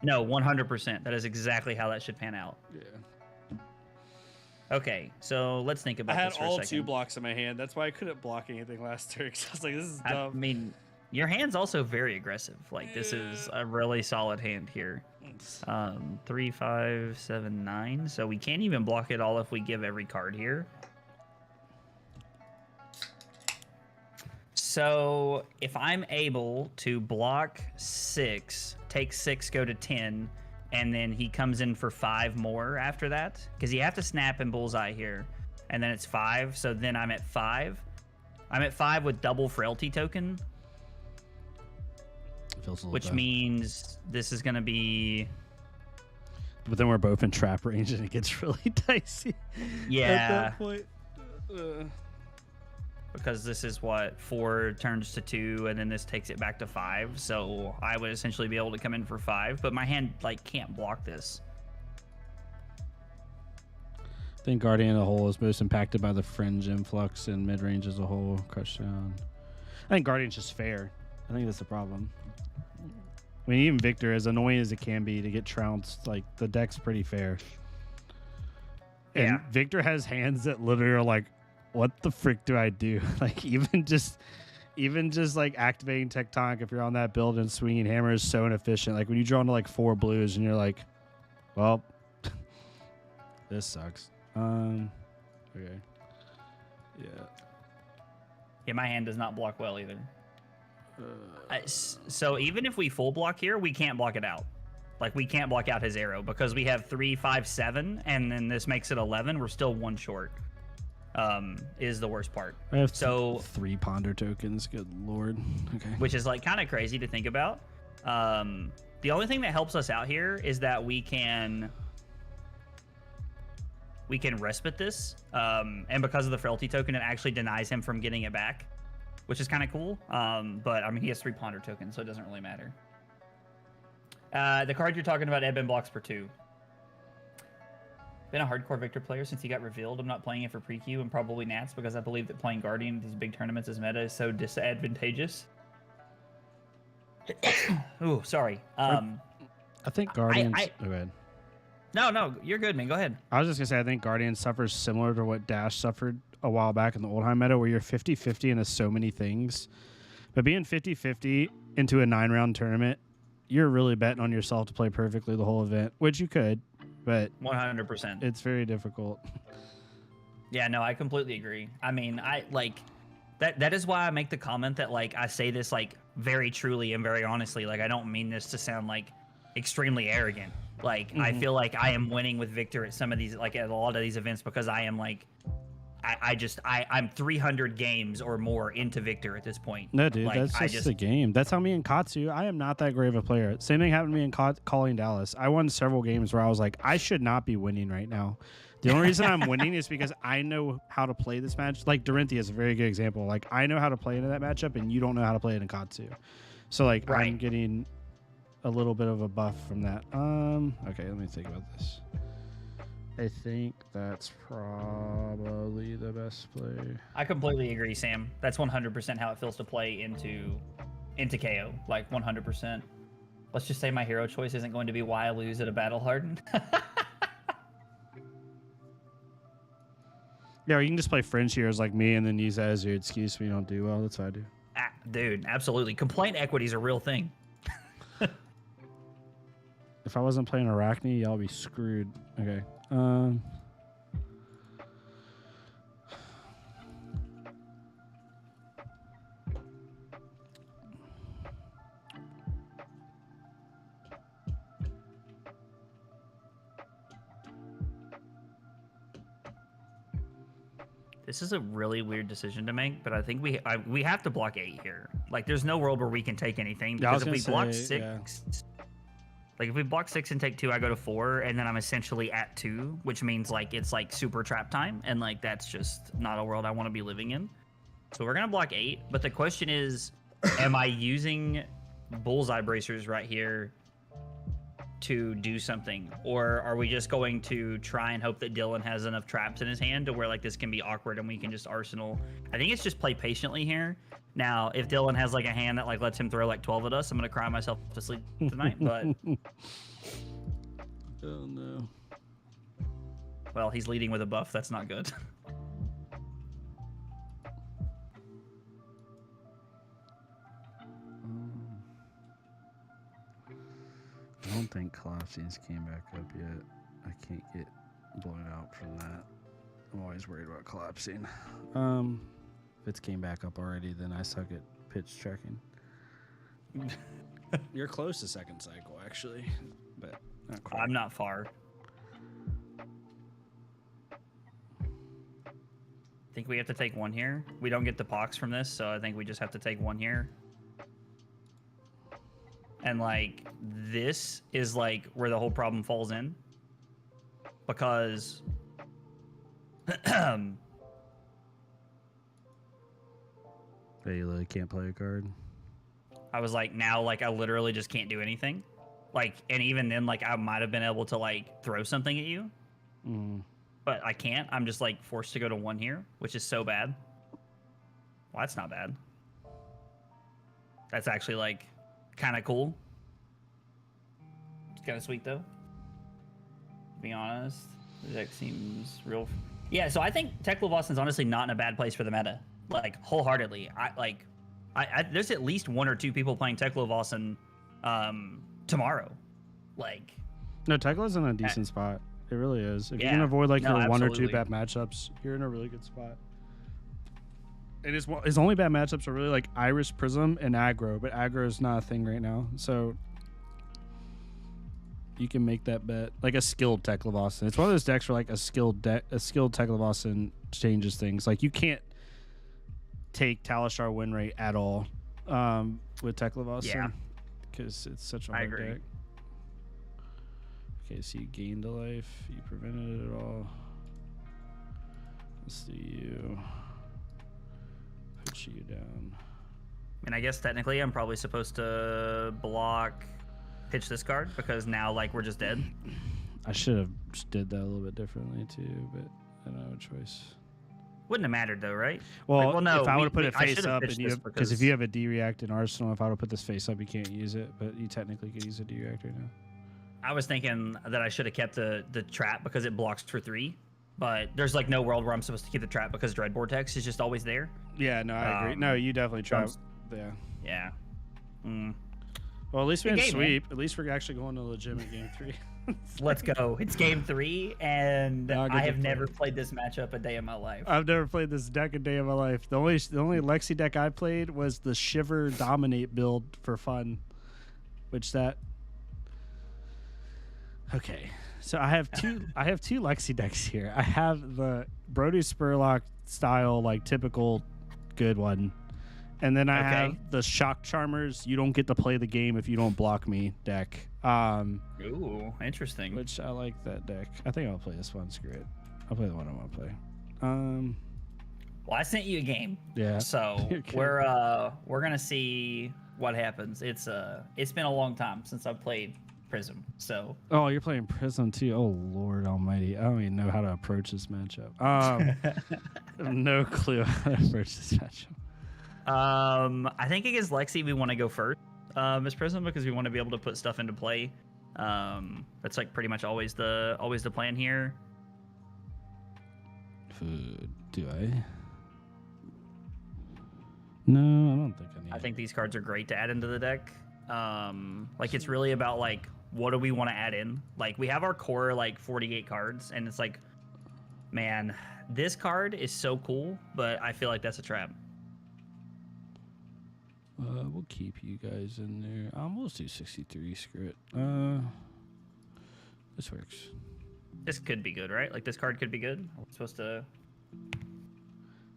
No, 100%. That is exactly how that should pan out. Yeah. Okay, so let's think about this for a second. I had all 2 blocks in my hand. That's why I couldn't block anything last turn. I was like, this is dumb. I mean, your hand's also very aggressive. Like, this is a really solid hand here. 3, 5, 7, 9. So we can't even block it all if we give every card here. So if I'm able to block 6, take 6, go to 10, and then he comes in for 5 more after that, because you have to snap and bullseye here, and then it's 5. So then I'm at 5. I'm at 5 with double frailty token, which means this is going to be. But then we're both in trap range, and it gets really dicey. Yeah. At that point. Because this is what 4 turns to 2, and then this takes it back to 5. So I would essentially be able to come in for 5, but my hand like can't block this. I think Guardian of the Hole is most impacted by the fringe influx and mid range as a whole. Crush down. I think Guardian's just fair. I think that's the problem. I mean, even Victor, as annoying as it can be to get trounced, like the deck's pretty fair. And yeah. Victor has hands that literally are like, what the frick do I do? Like even just like activating Tectonic if you're on that build and swinging hammer is so inefficient. Like when you draw into like 4 blues and you're like, well, this sucks. Okay. Yeah, my hand does not block well either. So even if we full block here, we can't block it out. Like we can't block out his arrow because we have 3, 5, 7, and then this makes it 11. We're still 1 short. Is the worst part. I have 3 ponder tokens. Good lord. Okay. Which is like kind of crazy to think about. The only thing that helps us out here is that we can respite this, and because of the frailty token, it actually denies him from getting it back, which is kind of cool. But I mean, he has 3 ponder tokens, so it doesn't really matter. The card you're talking about, Eben blocks per 2. Been a hardcore Victor player since he got revealed. I'm not playing it for pre-queue and probably Nats because I believe that playing Guardian in these big tournaments as meta is so disadvantageous. Ooh, sorry. I think Guardians. Go ahead. No, you're good, man. Go ahead. I was just gonna say I think Guardian suffers similar to what Dash suffered a while back in the Oldheim meta, where you're 50-50 into so many things. But being 50-50 into a 9-round tournament you're really betting on yourself to play perfectly the whole event, which you could, but 100%. it's very difficult. Yeah, no, I completely agree. I mean, I like that is why I make the comment that like I say this like very truly and very honestly. Like I don't mean this to sound like extremely arrogant. Like I feel like I am winning with Victor at some of these, like at a lot of these events, because I am like I'm 300 games or more into Victor at this point. No, dude, like, that's just the game. That's how me and Katsu. I am not that great of a player. Same thing happened to me in Calling Dallas. I won several games where I was like, I should not be winning right now. The only reason I'm winning is because I know how to play this match. Like Dorinthia is a very good example. Like I know how to play into that matchup, and you don't know how to play it in Katsu. So like Right. I'm getting a little bit of a buff from that. Okay, let me think about this. I think that's probably the best play. I completely agree, Sam. That's 100% how it feels to play into KO. Like 100%. Let's just say my hero choice isn't going to be why I lose at a battle hardened. Yeah, or you can just play French heroes like me and then use that as your excuse when you don't do well. That's what I do. Dude, absolutely. Complaint equity is a real thing. If I wasn't playing Arachne, y'all be screwed. Okay. This is a really weird decision to make, but I think we have to block 8 here. Like, there's no world where we can take anything. Yeah, I Because was if we gonna block say, 6, like if we block 6 and take 2, I go to 4, and then I'm essentially at 2, which means like it's like super trap time, and like that's just not a world I want to be living in. So we're gonna block 8, but the question is, am I using bullseye bracers right here to do something, or are we just going to try and hope that Dylan has enough traps in his hand to where like this can be awkward and we can just arsenal? I think it's just play patiently here. Now, if Dylan has like a hand that like lets him throw like 12 at us, I'm gonna cry myself to sleep tonight. But oh no. well, he's leading with a buff. That's not good. I don't think Collapsing's came back up yet. I can't get blown out from that. I'm always worried about collapsing. If it's came back up already, then I suck at pitch checking. You're close to second cycle, actually, but not quite. I'm not far. I think we have to take 1 here. We don't get the pox from this, so I think we just have to take 1 here. And like this is like where the whole problem falls in, because You literally can't play a card. I was like, now like I literally just can't do anything. Like, and even then, like I might have been able to like throw something at you, but I can't. I'm just like forced to go to 1 here, which is so bad. Well, that's not bad. That's actually like kind of cool. It's kind of sweet though, to be honest. The deck seems real. Yeah, so I think Tekla-Boston's honestly not in a bad place for the meta. Like wholeheartedly. I there's at least 1 or 2 people playing Tekla-Boston tomorrow. Like, no, Tekla's in a decent spot. It really is. If you Yeah. can avoid like No, your 1 or 2 absolutely. bad matchups, you're in a really good spot. And his only bad matchups are really like Iris Prism and Aggro, but Aggro is not a thing right now. So you can make that bet. Like a skilled Tekla-Boston. It's one of those decks where like a skilled Tekla-Boston changes things. Like you can't take Talishar win rate at all with Tekla-Boston. Yeah. Because it's such a I hard agree. deck. Okay, so you gained a life. You prevented it all. Let's do you. Put you down. I mean, I guess technically I'm probably supposed to block pitch this card, because now like we're just dead. I should have just did that a little bit differently too, but I don't have a choice. Wouldn't have mattered though, right? Well, Like, no, if I would have put we- it I face should've up, pitched and you this because if you have a D-React in Arsenal, if I would have put this face up, you can't use it, but you technically could use a D-React right now. I was thinking that I should have kept the trap because it blocks for 3, but there's like no world where I'm supposed to keep the trap because Dread Vortex is just always there. Yeah, no, I agree. No, you definitely try. so Yeah. Yeah. Mm. Well, at least we Good didn't game, man. sweep. At least we're actually going to legitimate game 3. Let's go. It's game 3, and Now I get I to have play never it. played this matchup a day in my life. I've never played this deck a day in my life. The only Lexi deck I played was the Shiver Dominate build for fun, which that. Okay, so I have two Lexi decks here. I have the Brody Spurlock style, like typical good one, and then I have the Shock Charmers. You don't get to play the game if you don't block me deck. Ooh, interesting. Which I like that deck. I think I'll play this one. Screw it. I'll play the one I want to play. Well, I sent you a game. Yeah. So Okay. we're gonna see what happens. It's been a long time since I've played Prism. So Oh, you're playing Prism too. Oh Lord Almighty! I don't even know how to approach this matchup. I have no clue how to approach this matchup. I think against Lexi we want to go first, Miss Prism, because we want to be able to put stuff into play. That's like pretty much always the plan here. Do I? No, I don't think I need. I think these cards are great to add into the deck. Like it's really about like what do we want to add in? Like we have our core like 48 cards, and it's like, man, this card is so cool, but I feel like that's a trap. We'll keep you guys in there. We'll do 63. Screw it. This works. This could be good, right? Like this card could be good. We're supposed to.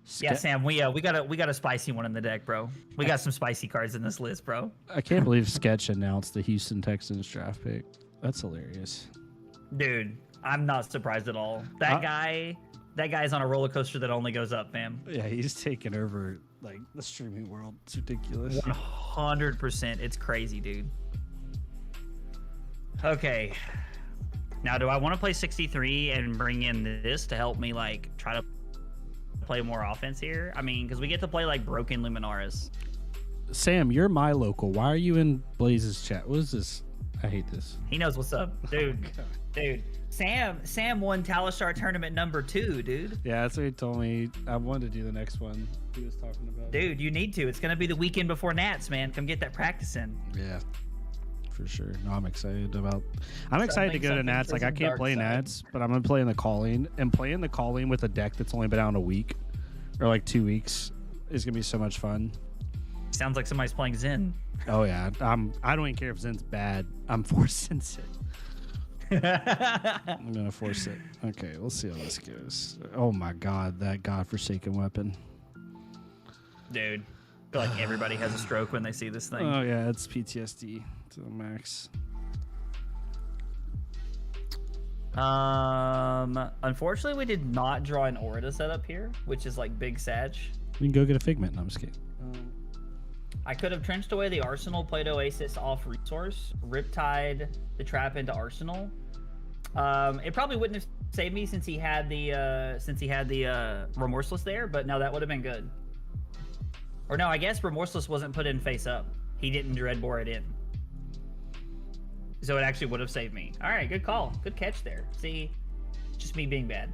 Ske- Yeah, Sam, we got a spicy one in the deck, bro. We got some spicy cards in this list, bro. I can't believe Sketch announced the Houston Texans draft pick. That's hilarious. Dude, I'm not surprised at all. That guy's on a roller coaster that only goes up, fam. Yeah, he's taken over like the streaming world. It's ridiculous. 100%. It's crazy, dude. Okay. Now, do I want to play 63 and bring in this to help me like try to play more offense here? I mean, because we get to play like Broken Luminaris. Sam, you're my local. Why are you in Blaze's chat? What is this? I hate this. He knows what's up, dude. Dude, Sam won Talistar tournament number 2, dude. Yeah, that's what he told me. I wanted to do the next one he was talking about. Dude, you need to. It's gonna be the weekend before Nats, man. Come get that practice in. Yeah, for sure. No, I'm excited about. I'm excited to go to Nats. Like I can't play Nats, but I'm gonna play in the calling. And playing the calling with a deck that's only been out a week or like 2 weeks is gonna be so much fun. Sounds like somebody's playing Zen. Oh yeah, I don't even care if Zen's bad. I'm forcing it. I'm gonna force it. Okay, we'll see how this goes. Oh my god, that godforsaken weapon. Dude, I feel like everybody has a stroke when they see this thing. Oh yeah, it's PTSD to the max. Unfortunately, we did not draw an aura to set up here, which is like big Sag. You can go get a figment. No, I'm just kidding. I could have trenched away the Arsenal, played Oasis off resource, Riptide the trap into Arsenal. It probably wouldn't have saved me since he had the Remorseless there, but no, that would have been good. Or no, I guess Remorseless wasn't put in face up. He didn't Dreadbore it in. So it actually would have saved me. All right, good call. Good catch there. See, just me being bad.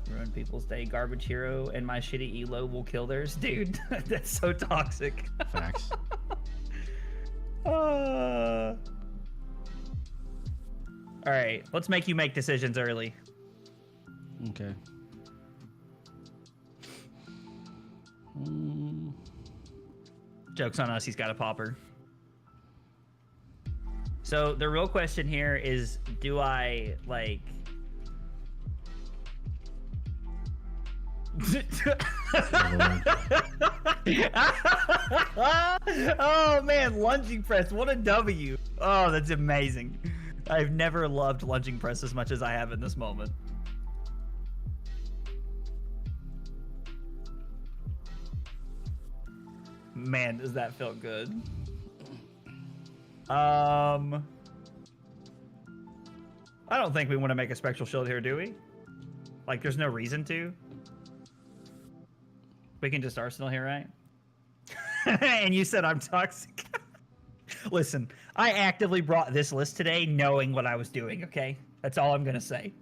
Ruin people's day. Garbage hero and my shitty elo will kill theirs. Dude, that's so toxic. Facts. All right, let's make you make decisions early. Okay. Joke's on us, he's got a popper. So the real question here is, do I, like... Oh, man, lunging press. What a W. Oh, that's amazing. I've never loved lunging press as much as I have in this moment. Man, does that feel good. I don't think we want to make a spectral shield here, do we? Like, there's no reason to. We can just Arsenal here, right? And you said I'm toxic. Listen, I actively brought this list today knowing what I was doing, okay? That's all I'm going to say.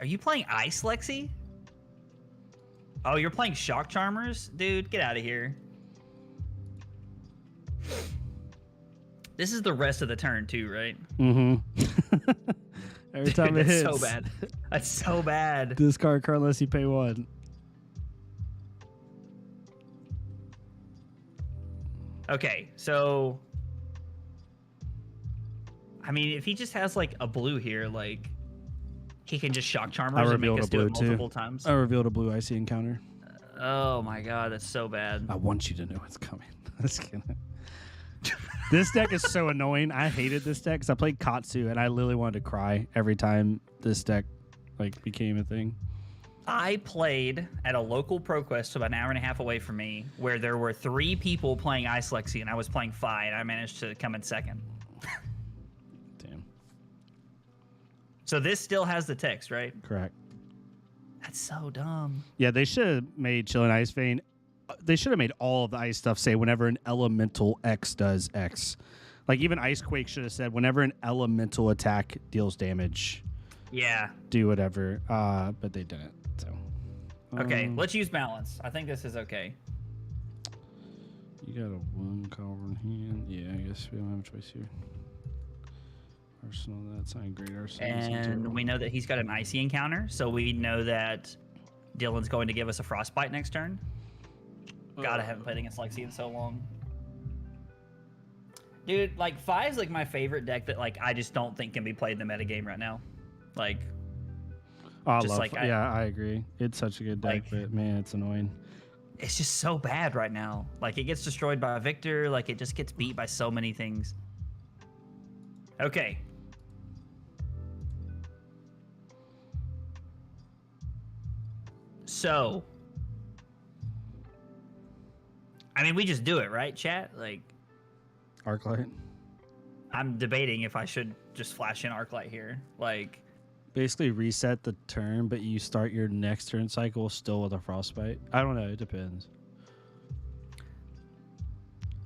Are you playing Ice Lexi? Oh, you're playing Shock Charmers? Dude, get out of here. This is the rest of the turn too, right? Mm-hmm. Every time it hits. That's so bad. That's so bad. Discard card unless you pay 1. Okay, so I mean, if he just has like a blue here, like he can just Shock Charmers and make us do it multiple times. I revealed a blue icy encounter. Oh my god, that's so bad. I want you to know it's coming. This deck is so annoying. I hated this deck because I played Katsu and I literally wanted to cry every time this deck like became a thing. I played at a local ProQuest about an hour and a half away from me, where there were 3 people playing Ice Lexi, and I was playing Fi, and I managed to come in second. Damn. So this still has the text, right? Correct. That's so dumb. Yeah, they should have made Chill and Ice Vein. They should have made all of the ice stuff say whenever an elemental X does X. Like even Ice Quake should have said whenever an elemental attack deals damage. Yeah. Do whatever. But they didn't. So. Okay, let's use balance. I think this is okay. You got a 1 cover in hand. Yeah, I guess we don't have a choice here. Arsenal, that's not great. Arsenal. And we know that he's got an icy encounter, so we know that Dylan's going to give us a frostbite next turn. God, I haven't played against Lexi in so long. Dude, like Five's like my favorite deck that like I just don't think can be played in the metagame right now. Like, I just love, like I agree. It's such a good deck, like, but man, it's annoying. It's just so bad right now. Like it gets destroyed by Victor. Like it just gets beat by so many things. Okay. So, I mean, we just do it, right, chat? Like, Arclight. I'm debating if I should just flash in Arclight here. Like, basically reset the turn, but you start your next turn cycle still with a frostbite. I don't know. It depends.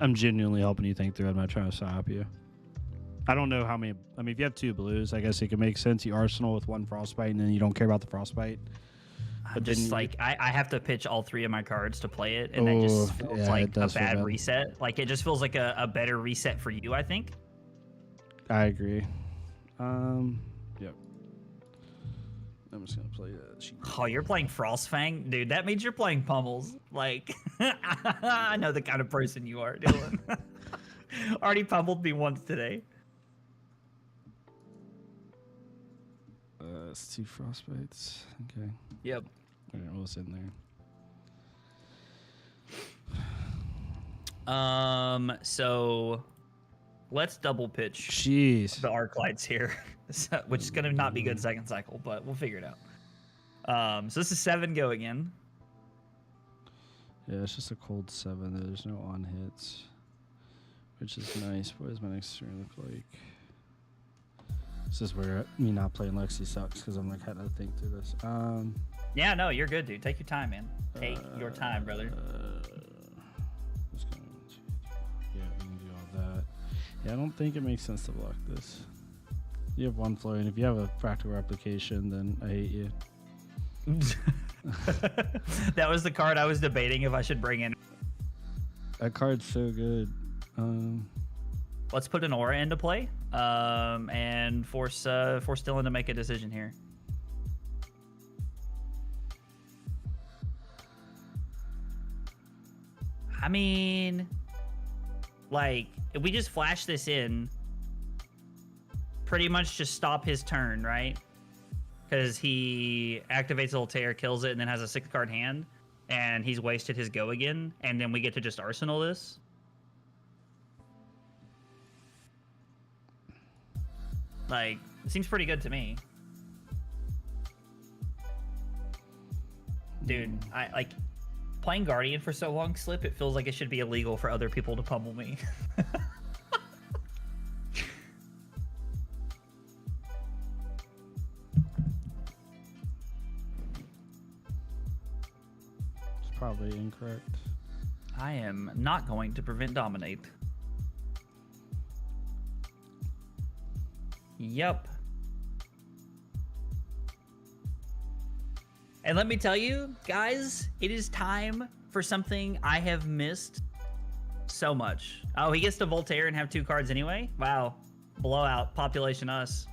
I'm genuinely helping you think through it. I'm not trying to stop you. I don't know how many. I mean, if you have 2 blues, I guess it could make sense. You arsenal with 1 frostbite, and then you don't care about the frostbite. I'm just like, I have to pitch all 3 of my cards to play it, and that just feels like a bad reset. Like, it just feels like a better reset for you, I think. I agree. Yep. I'm just going to play that. Oh, you're playing Frostfang? Dude, that means you're playing Pummels. Like, I know the kind of person you are, Dylan. Already pummeled me once today. It's 2 frostbites. Okay. Yep. All right, we'll sit in there. So let's double pitch. Jeez. The Arclights here, which is gonna not be good second cycle, but we'll figure it out. So this is 7 go again. Yeah, it's just a cold 7. There's no on hits, which is nice. What does my next turn look like? This is where me not playing Lexi sucks because I'm like had to think through this. Yeah, no, you're good, dude. Take your time, man. Take your time, brother. Yeah, we can do all that. Yeah, I don't think it makes sense to block this. You have 1 floor, and if you have a practical replication, then I hate you. That was the card I was debating if I should bring in. That card's so good. Let's put an aura into play, and force Dylan to make a decision here. I mean, like, if we just flash this in, pretty much just stop his turn, right? Because he activates Altair, kills it, and then has a 6-card hand, and he's wasted his go again, and then we get to just arsenal this. Like, it seems pretty good to me. Dude, I like playing Guardian for so long, Slip, it feels like it should be illegal for other people to pummel me. It's probably incorrect. I am not going to prevent dominate. Yep. And let me tell you, guys, it is time for something I have missed so much. Oh, he gets to Voltaire and have 2 cards anyway? Wow. Blowout. Population us.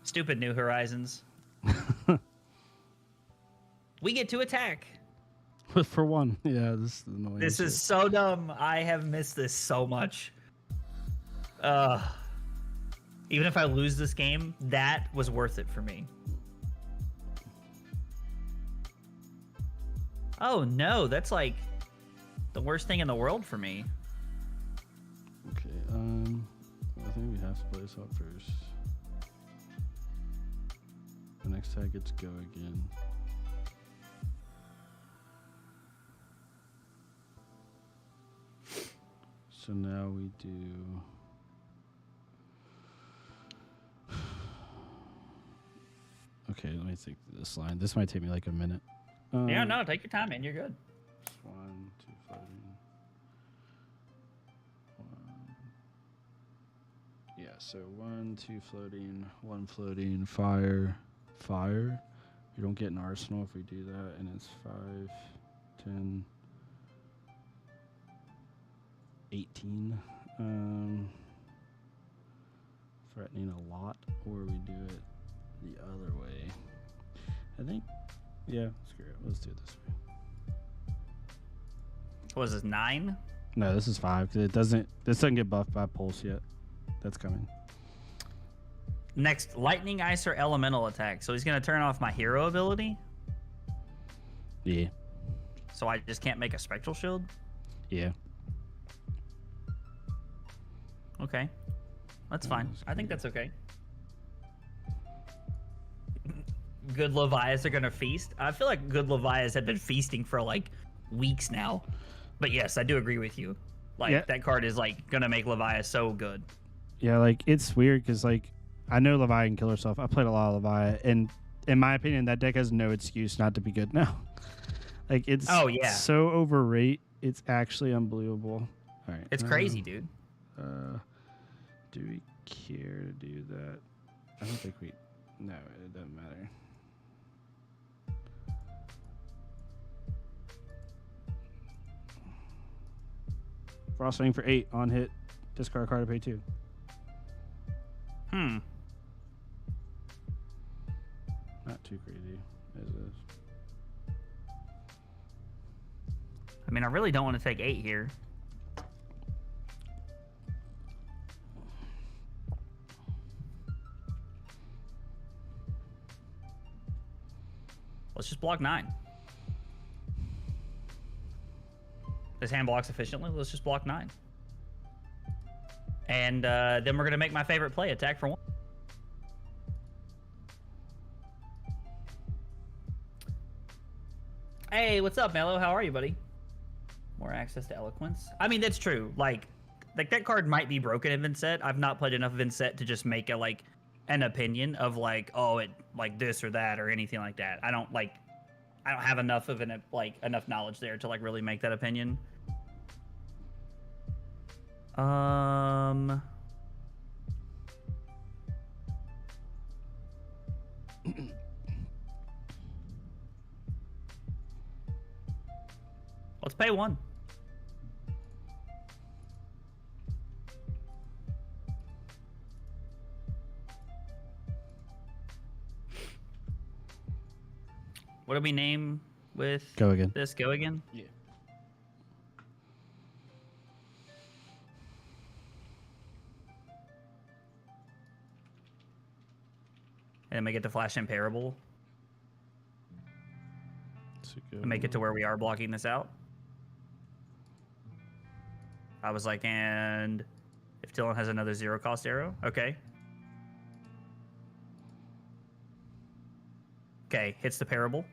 Stupid New Horizons. We get to attack. For one. Yeah, this is annoying. This is so dumb. I have missed this so much. Even if I lose this game, that was worth it for me. Oh no, that's like the worst thing in the world for me. Okay, I think we have to play this up first. The next tag gets go again. So now we do. Okay, let me think through this line. This might take me like a minute. Yeah, no, take your time, man. You're good. 1, 2 floating. 1. Yeah, so 1, 2 floating, 1 floating, fire. You don't get an arsenal if we do that, and it's 5, 10, 18. Threatening a lot, or we do it the other way. I think, yeah, screw it. Let's do it this way. What was this, 9? No, this is 5 because this doesn't get buffed by pulse yet. That's coming. Next, lightning, ice, or elemental attack. So he's gonna turn off my hero ability. Yeah. So I just can't make a spectral shield. Yeah. Okay, that's fine. I think that's okay. Good Levias are gonna feast. I feel like good Levias have been feasting for like weeks now. But yes, I do agree with you. Like that card is like gonna make Levias so good. Yeah, like it's weird because like I know Levi can kill herself. I played a lot of Levi, and in my opinion, that deck has no excuse not to be good now. Like it's so overrated. It's actually unbelievable. All right, it's crazy, dude. Do we care to do that? I don't think we. No, it doesn't matter. Frosting for 8 on hit. Discard a card to pay 2. Not too crazy, as is. I mean, I really don't want to take 8 here. Let's just block 9. This hand blocks efficiently. Let's just block 9. And then we're going to make my favorite play, attack for 1. Hey, what's up, Mello? How are you, buddy? More access to eloquence. I mean, that's true. Like that card might be broken in Vincent. I've not played enough Vincent to just make a an opinion of like, oh, it like this or that or anything like that. I don't have enough of enough knowledge there to like really make that opinion. Let's pay 1. What do we name with Go again? this? Go again? Yeah. And then we get to flash imparable. And make it to where we are blocking this out. I was like, and if Dylan has another 0 cost arrow, okay. Okay, hits the parable.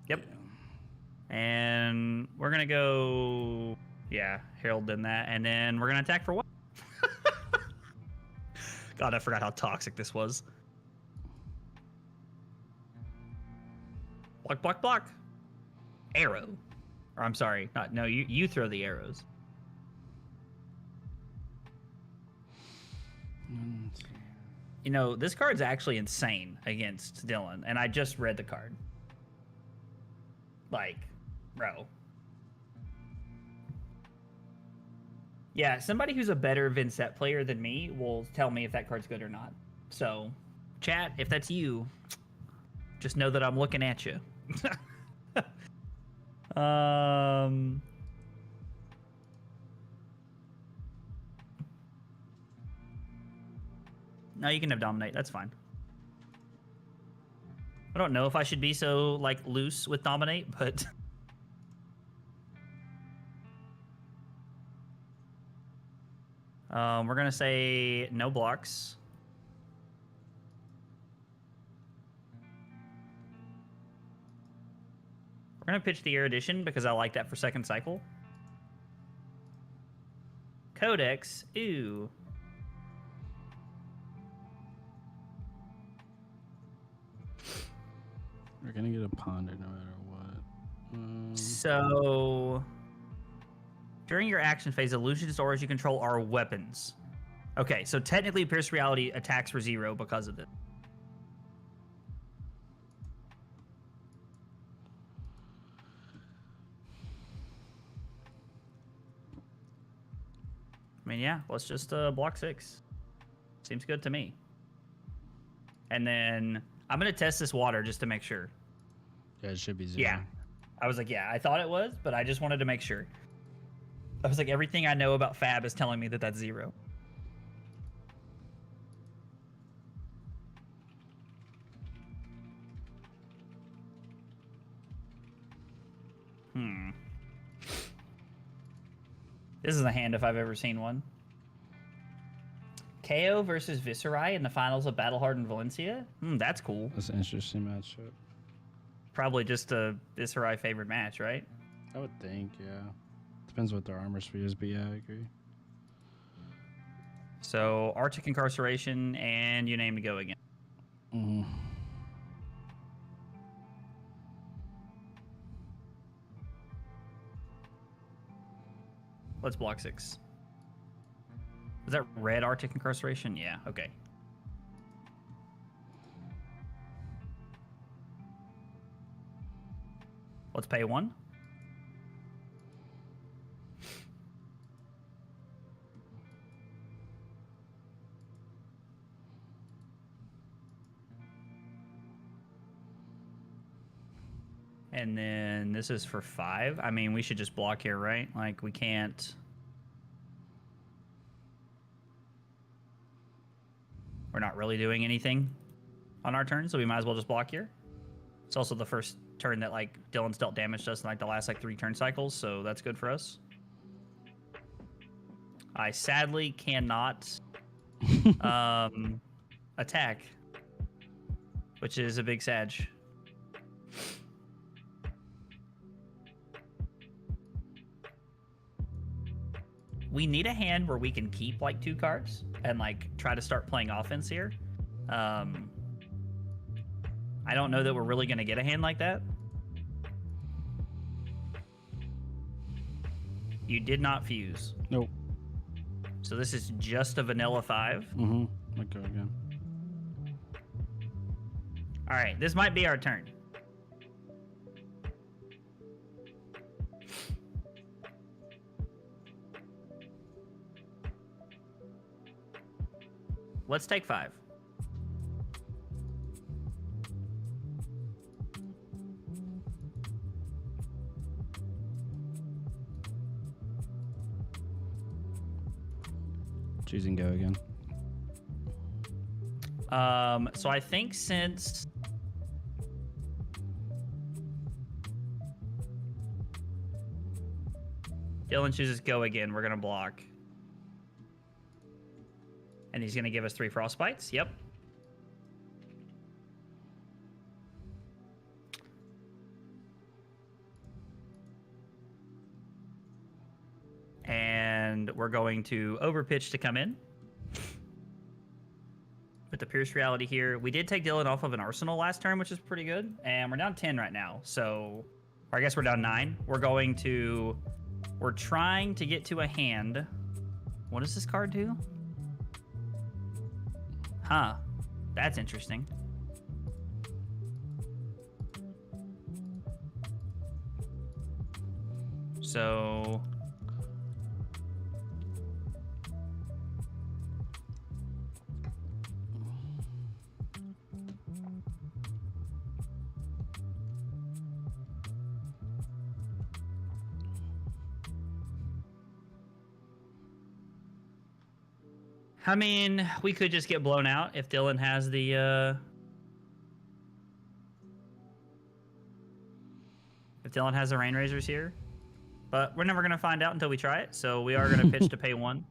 Yep. Yeah. And we're gonna go, yeah, Herald in that, and then we're gonna attack for 1. God, I forgot how toxic this was. Block, block, block. Arrow. Or I'm sorry, no, you throw the arrows. You know, this card's actually insane against Dylan, and I just read the card. Like, bro. Yeah, somebody who's a better Vincent player than me will tell me if that card's good or not. So, chat, if that's you, just know that I'm looking at you. No, you can have Dominate. That's fine. I don't know if I should be so, like, loose with Dominate, but... we're going to say no blocks. We're going to pitch the Erudition because I like that for second cycle. Codex. Ooh. We're going to get a Ponder no matter what. So... During your action phase, illusions or auras you control are weapons. Okay, so technically Pierce Reality attacks for 0 because of it. I mean, yeah, let's just block 6. Seems good to me. And then I'm going to test this water just to make sure. Yeah, it should be 0. Yeah. I was like, yeah, I thought it was, but I just wanted to make sure. I was like, everything I know about Fab is telling me that that's 0. This is a hand if I've ever seen one. KO versus Viserai in the finals of Battle Hardened Valencia? That's cool. That's an interesting matchup. Probably just a Viserai favorite match, right? I would think, yeah. Depends what their armor speed is, but yeah, I agree. So, Arctic Incarceration and you name to go again. Mm-hmm. Let's block 6. Is that red Arctic Incarceration? Yeah, okay. Let's pay 1. And then this is for 5. I mean, we should just block here, right? Like, we can't... We're not really doing anything on our turn, so we might as well just block here. It's also the first turn that, like, Dylan's dealt damage to us in, like, the last, like, 3 turn cycles, so that's good for us. I sadly cannot attack, which is a big sag. We need a hand where we can keep like 2 cards and like try to start playing offense here. I don't know that we're really going to get a hand like that. You did not fuse. Nope. So this is just a vanilla 5. Mm-hmm. Let's go again. All right, this might be our turn. Let's take 5. Choosing go again. So I think since Dylan chooses go again, we're gonna block. And he's gonna give us 3 frostbites. Yep. And we're going to overpitch to come in. With the Pierce Reality here. We did take Dylan off of an Arsenal last turn, which is pretty good. And we're down 10 right now. So, or I guess we're down 9. We're trying to get to a hand. What does this card do? Huh. That's interesting. So I mean, we could just get blown out if Dylan has the rain razors here. But we're never gonna find out until we try it, so we are gonna pitch to pay 1.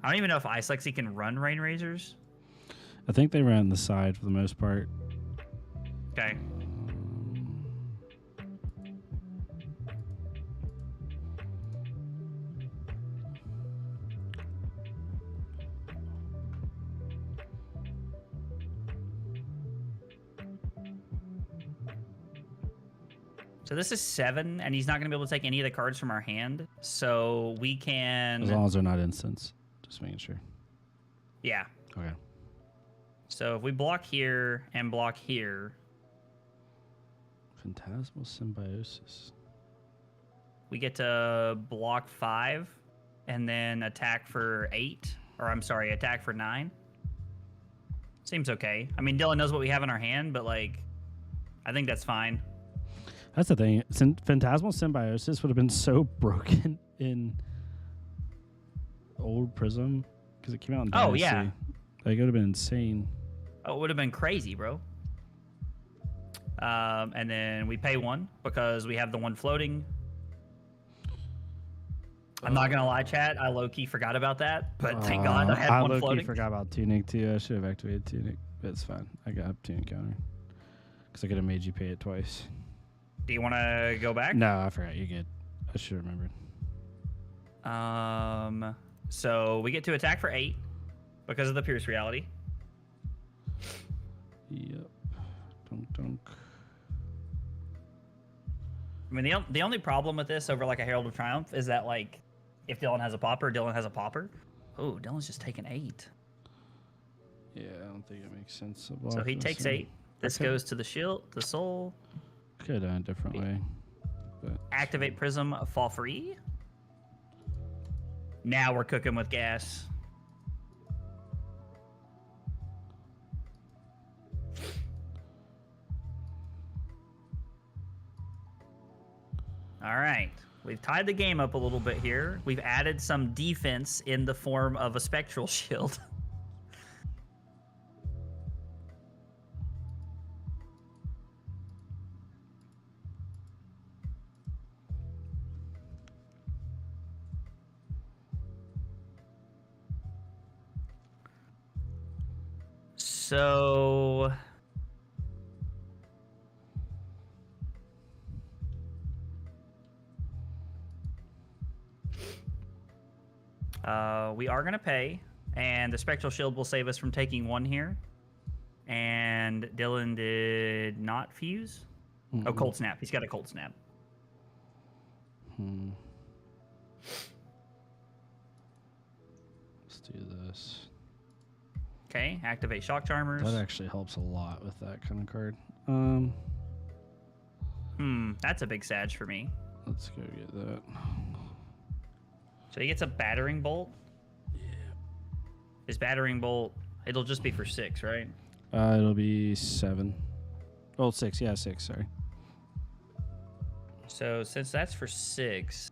I don't even know if Ice Lexi can run rain razors. I think they ran the side for the most part. Okay. So this is 7, and he's not going to be able to take any of the cards from our hand. So we can... As long as they're not instants. Just making sure. Yeah. Okay. So if we block here and block here... Phantasmal Symbiosis. We get to block 5, and then attack for 8. Or I'm sorry, attack for 9. Seems okay. I mean, Dylan knows what we have in our hand, but, like, I think that's fine. That's the thing. Phantasmal Symbiosis would have been so broken in old Prism because it came out in Dynasty. Oh, yeah. Like, it would have been insane. Oh, it would have been crazy, bro. And then we pay 1 because we have the 1 floating. I'm not going to lie, chat. I low-key forgot about that, but thank God I had 1 floating. I forgot about Tunic, too. I should have activated Tunic, but it's fine. I got Tunic counter because I could have made you pay it twice. Do you want to go back? No, I forgot. You're good. I should have remembered. So we get to attack for 8 because of the Pierce reality. Yep. Dunk, dunk. I mean, the only problem with this over like a Herald of Triumph is that, like, if Dylan has a popper, Dylan has a popper. Oh, Dylan's just taking 8. Yeah, I don't think it makes sense. So he takes 8. This goes to the shield, the soul. Could have done it a different way. But Activate Prism, fall free. Now we're cooking with gas. All right. We've tied the game up a little bit here. We've added some defense in the form of a Spectral Shield. So we are going to pay, and the Spectral Shield will save us from taking 1 here. And Dylan did not fuse. Mm-mm. Oh, Cold Snap. He's got a Cold Snap. Let's do this. Okay, activate Shock Charmers. That actually helps a lot with that kind of card. That's a big Sag for me. Let's go get that. So he gets a Battering Bolt. Yeah. His Battering Bolt, it'll just be for 6, right? It'll be 7. Oh, 6. Yeah, 6. Sorry. So since that's for 6,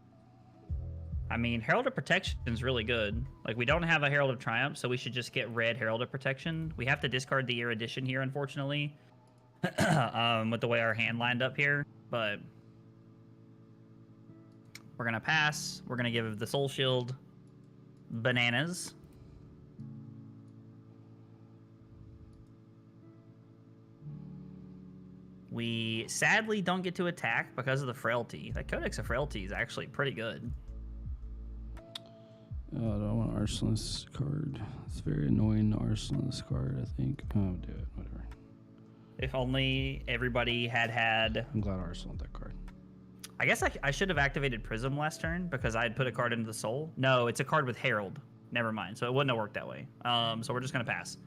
I mean, Herald of Protection is really good. Like, we don't have a Herald of Triumph, so we should just get red Herald of Protection. We have to discard the Erudition here, unfortunately, with the way our hand lined up here. But we're going to pass. We're going to give the Soul Shield bananas. We sadly don't get to attack because of the Frailty. That Codex of Frailty is actually pretty good. Oh, I don't want to arsenal this card. It's very annoying to arsenal this card, I think. Oh, do it. Whatever. If only everybody had... I'm glad I arsenaled that card. I guess I should have activated Prism last turn because I had put a card into the Soul. No, it's a card with Herald. Never mind. So it wouldn't have worked that way. So we're just gonna pass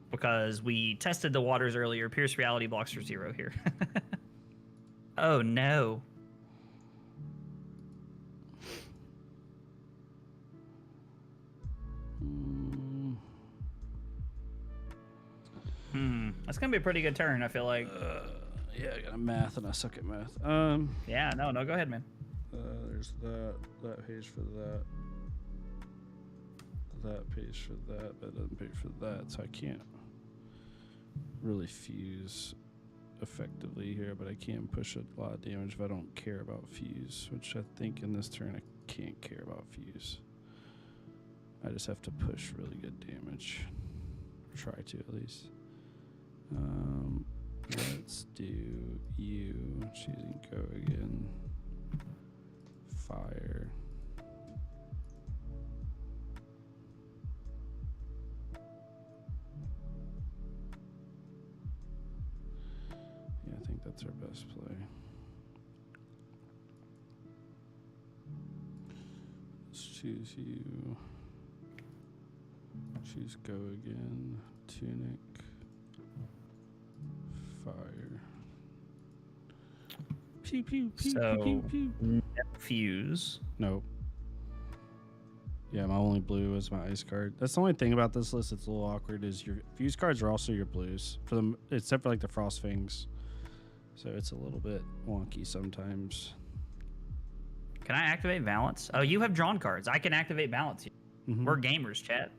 because we tested the waters earlier. Pierce reality blocks for 0 here. Oh no. That's gonna be a pretty good turn, I feel like. Yeah, I got a math and I suck at math. Yeah, no, go ahead, man. There's that pays for that. That pays for that. That doesn't pay for that. So I can't really fuse effectively here, but I can push a lot of damage if I don't care about fuse, which I think in this turn I can't care about fuse. I just have to push really good damage. Try to at least. Let's do you. Choosing go again. Fire. Yeah, I think that's our best play. Let's choose you. Choose go again. Tunic. Fire. Pew pew pew So, pew pew. No fuse. Nope. Yeah, my only blue is my ice card. That's the only thing about this list that's a little awkward is your fuse cards are also your blues for them, except for like the frost fangs. So it's a little bit wonky sometimes. Can I activate balance? Oh, you have drawn cards. I can activate balance. Mm-hmm. We're gamers, chat.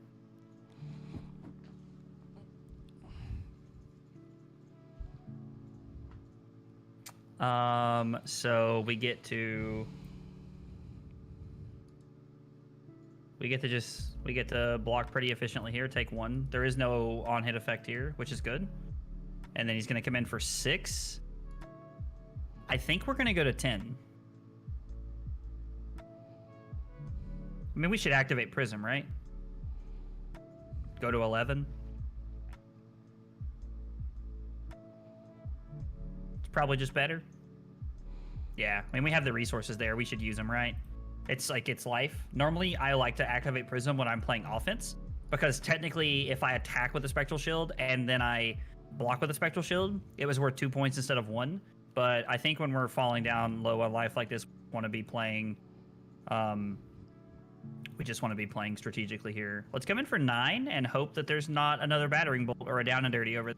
So we get to block pretty efficiently here. Take 1. There is no on hit effect here, which is good. And then he's gonna come in for 6. I think we're gonna go to 10. I mean, we should activate Prism, right? Go to 11. It's probably just better. Yeah, I mean, we have the resources there. We should use them, right? It's like it's life. Normally, I like to activate Prism when I'm playing offense because technically, if I attack with a Spectral Shield and then I block with a Spectral Shield, it was worth 2 points instead of 1. But I think when we're falling down low on life like this, we want to be playing. We just want to be playing strategically here. Let's come in for 9 and hope that there's not another battering bolt or a down and dirty over.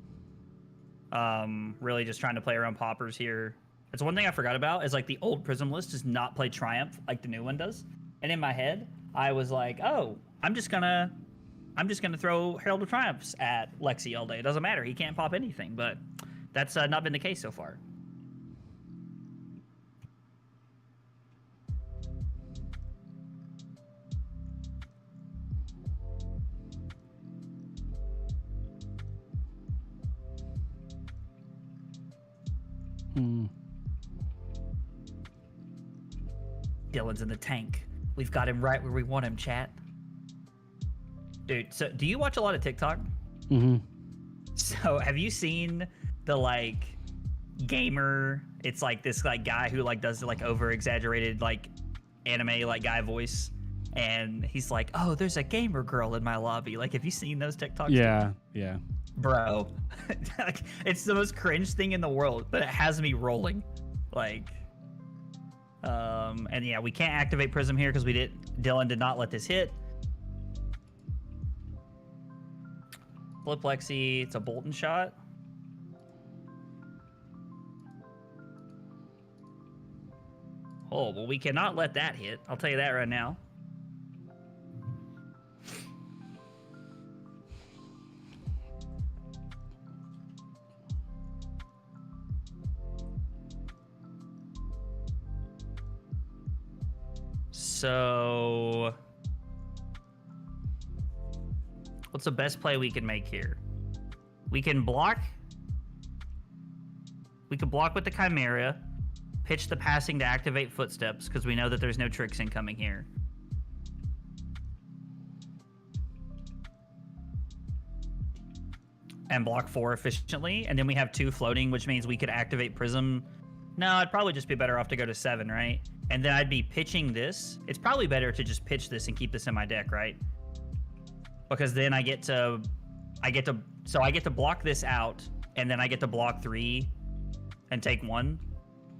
Really just trying to play around poppers here. It's one thing I forgot about is like the old Prism list does not play Triumph like the new one does. And in my head, I was like, oh, I'm just gonna throw Herald of Triumphs at Lexi all day. It doesn't matter. He can't pop anything. But that's not been the case so far. Dylan's in the tank. We've got him right where we want him, chat. Dude, so do you watch a lot of TikTok? Mm-hmm. So have you seen the like gamer? It's like this like guy who like does like over exaggerated like anime like guy voice, and he's like, "Oh, there's a gamer girl in my lobby." Like, have you seen those TikToks? Yeah, yeah. Bro, like, it's the most cringe thing in the world, but it has me rolling. Like, and yeah, we can't activate Prism here because Dylan did not let this hit. Flip Lexi, it's a Bolton shot. Oh, well, we cannot let that hit. I'll tell you that right now. So, what's the best play we can make here? We can block. We could block with the Chimera, pitch the passing to activate Footsteps because we know that there's no tricks incoming here. And block 4 efficiently, and then we have 2 floating, which means we could activate Prism. No, I'd probably just be better off to go to 7, right? And then I'd be pitching this. It's probably better to just pitch this and keep this in my deck, right? because then I get to block this out, and then I get to block 3 and take 1.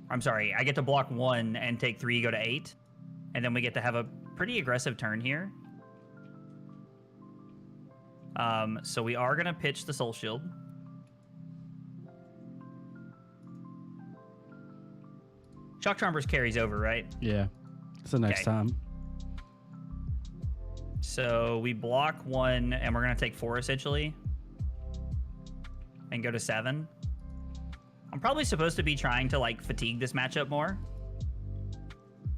I'm sorry, I get to block 1 and take 3, go to 8, and then we get to have a pretty aggressive turn here. So we are gonna pitch the Soul Shield. Shock Trombers carries over, right? Yeah. It's the next time. So we block 1, and we're gonna take 4 essentially, and go to 7. I'm probably supposed to be trying to like fatigue this matchup more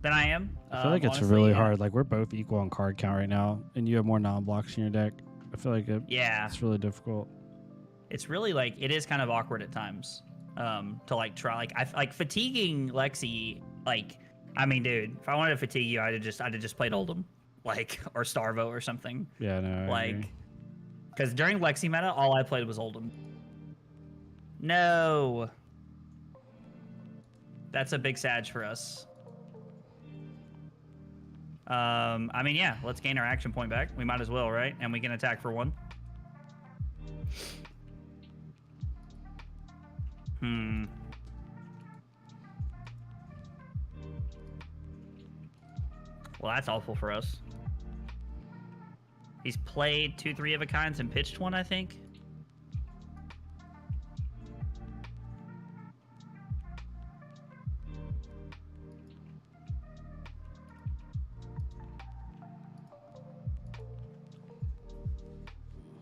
than I am. I feel like it's honestly, really yeah. hard. Like we're both equal on card count right now, and you have more non-blocks in your deck. I feel like it's really difficult. It's really like it is kind of awkward at times to like try like fatiguing Lexi. Like, I mean, dude, if I wanted to fatigue you, I'd have just played Oldham, like, or Starvo or something. Yeah, no, I agree. Because during Lexi meta, all I played was Oldham. No, that's a big Sag for us. I mean, yeah, let's gain our action point back. We might as well, right? And we can attack for 1. Well, that's awful for us. He's played 2 3 of a kinds and pitched 1, I think.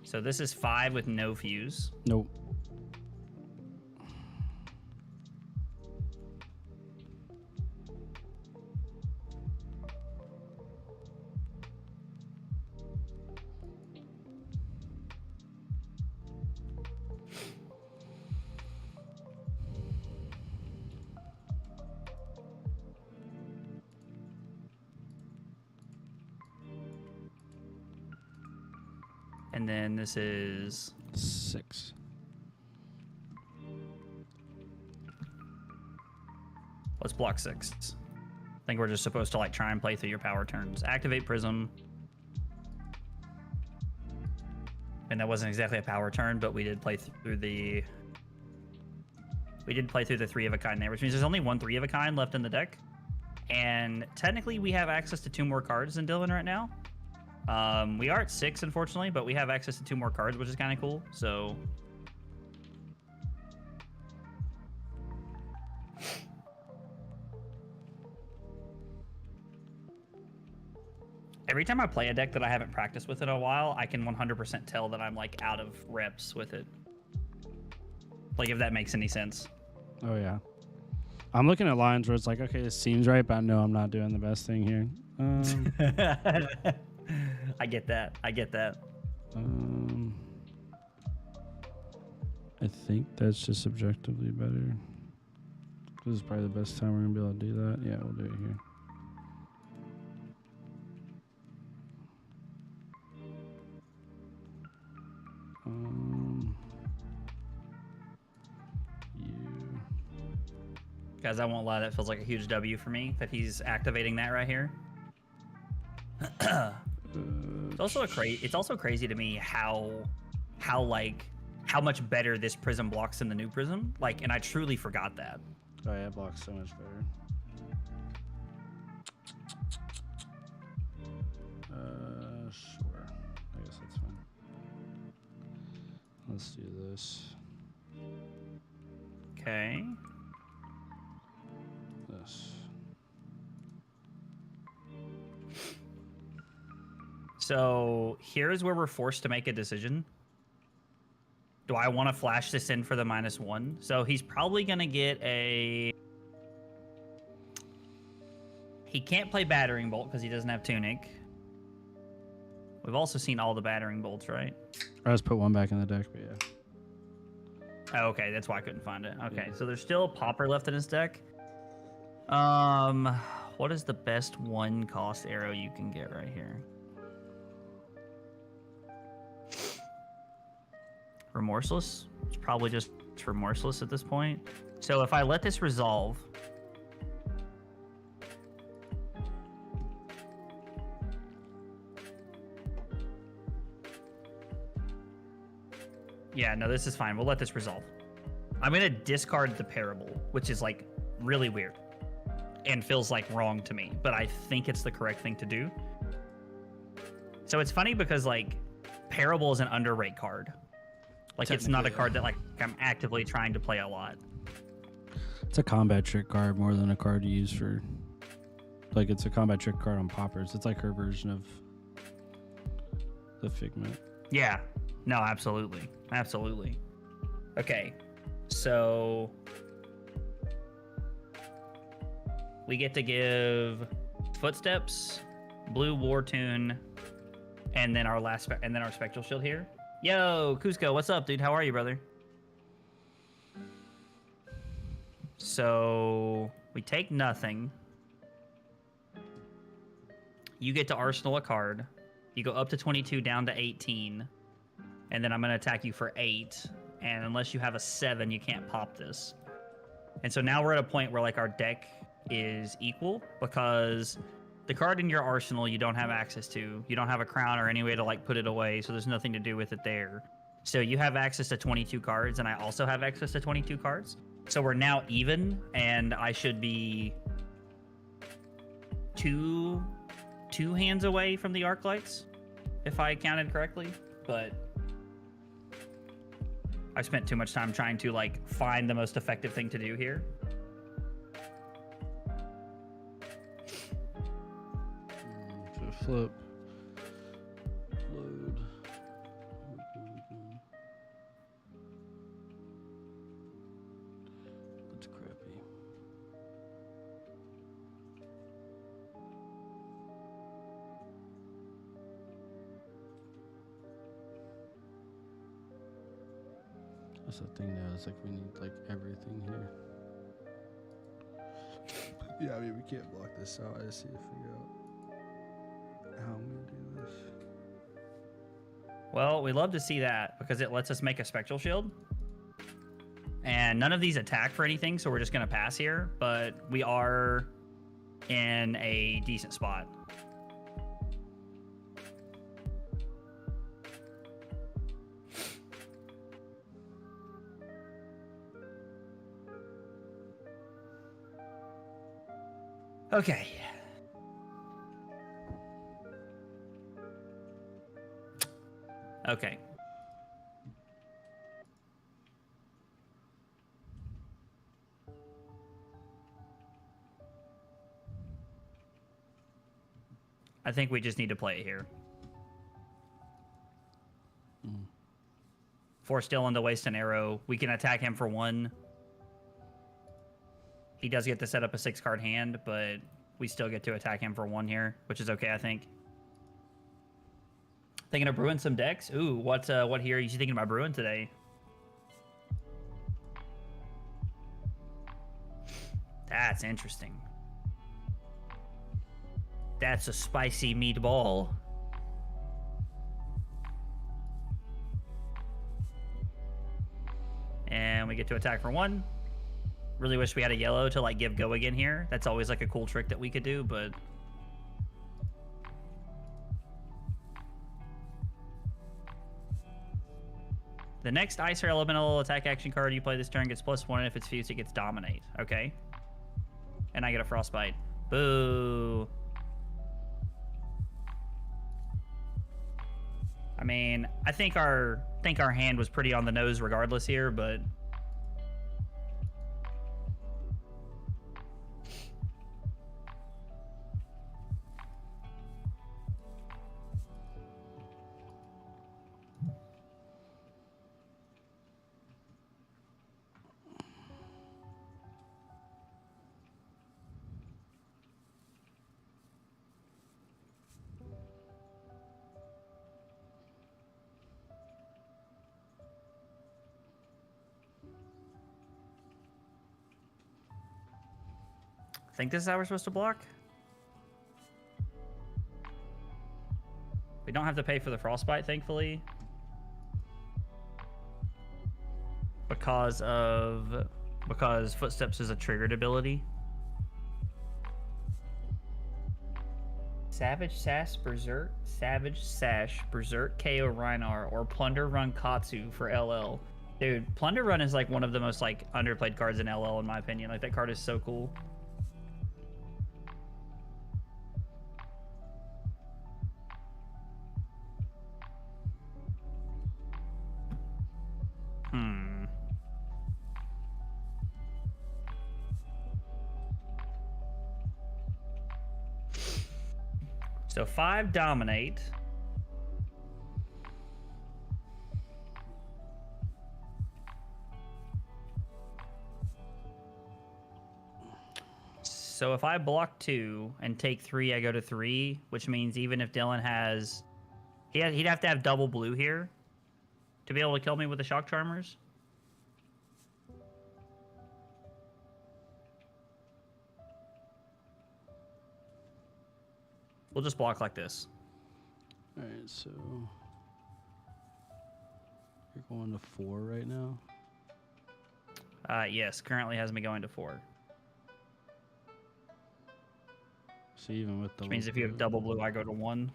So this is 5 with no fuse. Nope. And then this is 6. Let's block 6. I think we're just supposed to like try and play through your power turns. Activate Prism. And that wasn't exactly a power turn, but we did play through the 3 of a kind there, which means there's only 1 3 of a kind left in the deck. And technically we have access to 2 more cards than Dylan right now. We are at 6, unfortunately, but we have access to 2 more cards, which is kind of cool. So every time I play a deck that I haven't practiced with in a while, I can 100% tell that I'm like out of reps with it. Like, if that makes any sense. Oh yeah. I'm looking at lines where it's like, okay, this seems right, but I know I'm not doing the best thing here. I get that. I think that's just objectively better. This is probably the best time we're gonna be able to do that. Yeah, we'll do it here. Guys, I won't lie, that feels like a huge W for me that he's activating that right here. It's also crazy to me how much better this prism blocks than the new prism. Like, and I truly forgot that. Oh yeah, it blocks so much better. Sure. I guess that's fine. Let's do this. Okay. This. So here's where we're forced to make a decision. Do I want to flash this in for the -1? So he's probably going to get a... He can't play Battering Bolt because he doesn't have Tunic. We've also seen all the Battering Bolts, right? I just put 1 back in the deck, but yeah. Oh, okay, that's why I couldn't find it. Okay, so there's still a Popper left in his deck. What is the best 1-cost arrow you can get right here? Remorseless? It's probably just Remorseless at this point. So if I let this resolve... Yeah, no, this is fine. We'll let this resolve. I'm gonna discard the parable, which is like really weird and feels like wrong to me, but I think it's the correct thing to do. So it's funny because like parable is an underrate card. Like it's not a card that like I'm actively trying to play a lot. It's a combat trick card more than a card to use for. Like it's a combat trick card on poppers. It's like her version of the Figment. Yeah. No, absolutely. Absolutely. Okay. So we get to give Footsteps, Blue War Tune, and then our our Spectral Shield here. Yo, Cusco, what's up, dude? How are you, brother? So we take nothing. You get to Arsenal a card. You go up to 22, down to 18. And then I'm going to attack you for 8. And unless you have a 7, you can't pop this. And so now we're at a point where like our deck is equal because the card in your arsenal you don't have access to. You don't have a crown or any way to like put it away, so there's nothing to do with it there. So you have access to 22 cards, and I also have access to 22 cards. So we're now even, and I should be two hands away from the arc lights, if I counted correctly. But I spent too much time trying to like find the most effective thing to do here. Flip. Load. That's crappy. That's the thing now, it's like we need like everything here. Yeah, I mean we can't block this out. I just need to figure out how I'm gonna do this. Well, we love to see that because it lets us make a Spectral Shield. And none of these attack for anything, so we're just going to pass here. But we are in a decent spot. Okay. Okay. I think we just need to play it here. Force Dylan to waste an arrow. We can attack him for 1. He does get to set up a 6-card hand, but we still get to attack him for 1 here, which is okay, I think. Thinking of brewing some decks? Ooh, what here are you thinking about brewing today? That's interesting. That's a spicy meatball. And we get to attack for 1. Really wish we had a yellow to like give go again here. That's always like a cool trick that we could do, but the next Ice or Elemental attack action card you play this turn gets +1, and if it's fused, it gets Dominate. Okay. And I get a Frostbite. Boo. I mean, I think our hand was pretty on the nose regardless here, but I think this is how we're supposed to block. We don't have to pay for the Frostbite, thankfully. Because Footsteps is a triggered ability. Savage Sash Berserk KO Rhinar, or Plunder Run Katsu for LL. Dude, Plunder Run is like one of the most like underplayed cards in LL in my opinion. Like that card is so cool. So 5 dominate. So if I block 2 and take 3, I go to 3, which means even if Dylan has... He'd have to have double blue here to be able to kill me with the Shock Charmers. We'll just block like this. All right, so you're going to 4 right now? Yes, currently has me going to 4. So even with the... Which means if you have double blue, I go to 1.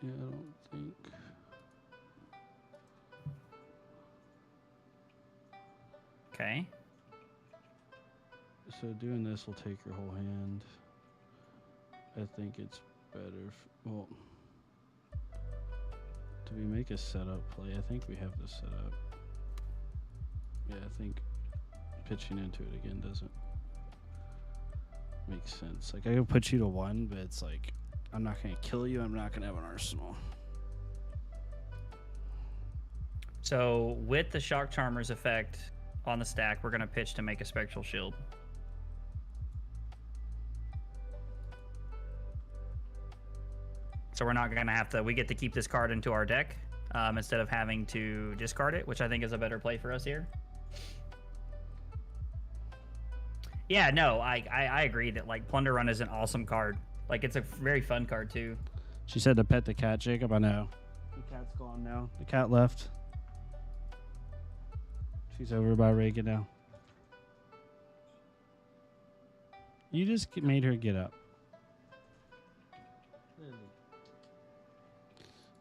Yeah, I don't think... Okay. So doing this will take your whole hand. I think it's better. Well, do we make a setup play? I think we have the setup. Yeah, I think pitching into it again doesn't make sense. Like I can put you to 1, but it's like I'm not gonna kill you. I'm not gonna have an arsenal. So with the Shock Charmers effect on the stack, we're gonna pitch to make a Spectral Shield. So we're not gonna have to. We get to keep this card into our deck instead of having to discard it, which I think is a better play for us here. Yeah, no, I agree that like Plunder Run is an awesome card. Like it's a very fun card too. She said to pet the cat, Jacob. I know. The cat's gone now. The cat left. She's over by Reagan now. You just made her get up.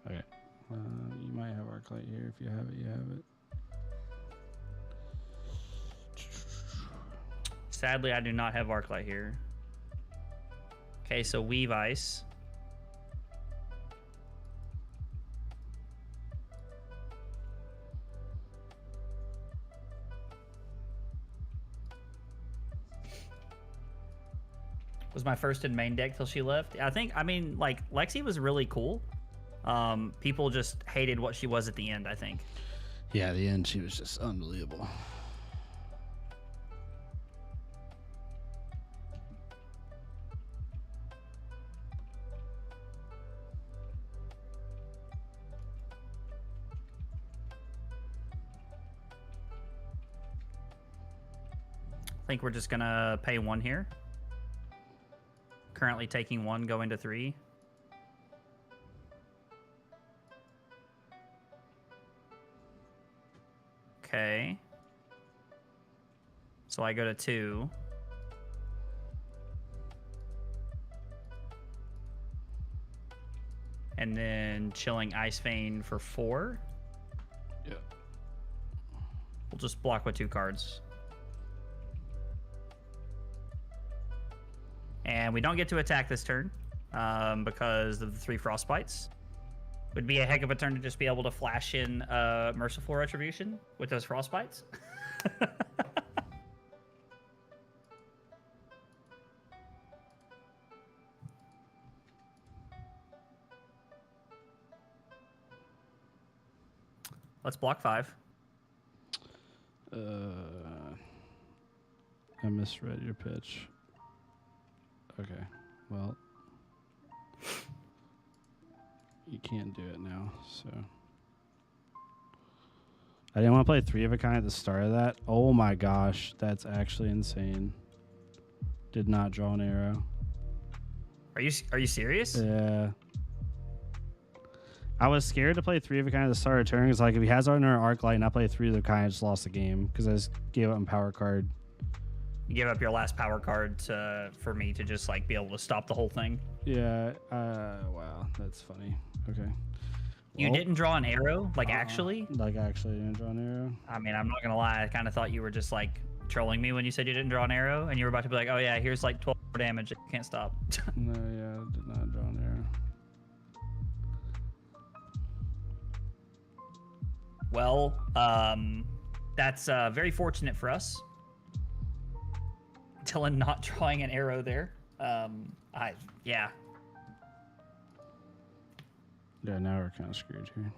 Okay. You might have Arclight here. If you have it, you have it. Sadly, I do not have Arclight here. Okay, so Weave Ice. Was my first in main deck till she left. I mean, like, Lexi was really cool. People just hated what she was at the end, I think. Yeah, at the end, she was just unbelievable. I think we're just gonna pay 1 here. Currently taking 1, going to 3. Okay. So I go to 2. And then chilling Ice Vein for 4. Yeah. We'll just block with 2 cards. And we don't get to attack this turn because of the 3 Frostbites. Would be a heck of a turn to just be able to flash in Merciful Retribution with those Frostbites. Let's block 5. I misread your pitch. Okay, well, you can't do it now, so. I didn't want to play 3 of a kind at the start of that. Oh my gosh, that's actually insane. Did not draw an arrow. Are you serious? Yeah. I was scared to play 3 of a kind at the start of the turn because, like, if he has another Arc Light and I play 3 of the kind, I just lost the game because I just gave up a power card. give up your last power card for me to just like be able to stop the whole thing. Yeah. Wow, that's funny. Okay. You didn't draw an arrow, like actually? Like actually didn't draw an arrow. I mean, I'm not gonna lie. I kind of thought you were just like trolling me when you said you didn't draw an arrow, and you were about to be like, "Oh yeah, here's like 12 more damage. That you can't stop." No, yeah, I did not draw an arrow. Well, that's very fortunate for us. Dylan not drawing an arrow there. Yeah. Yeah, now we're kind of screwed here.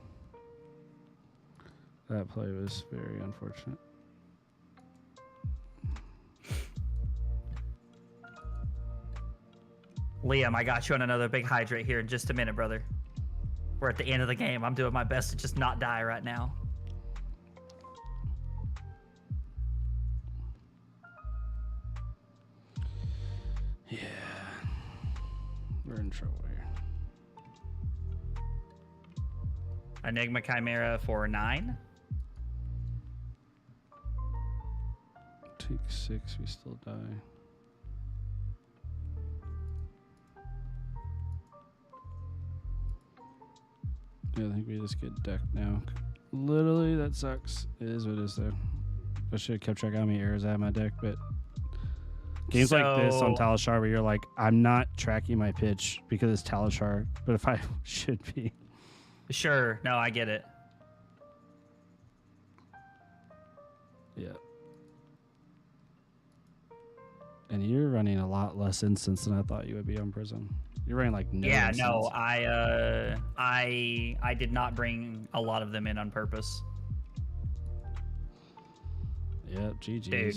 That play was very unfortunate. Liam, I got you on another big hydrate here in just a minute, brother. We're at the end of the game. I'm doing my best to just not die right now. Yeah. We're in trouble here. Enigma Chimera for 9. Take 6, we still die. Yeah, I think we just get decked now. Literally, that sucks. It is what it is, though. I should have kept track of how many arrows I had in my deck, but games like this on Talishar where you're like, I'm not tracking my pitch because it's Talishar, but if I should be. Sure. No, I get it. Yeah. And you're running a lot less instants than I thought you would be on Prism. You're running like no Yeah, instants. no, I did not bring a lot of them in on purpose. Yep, GG's. Dude.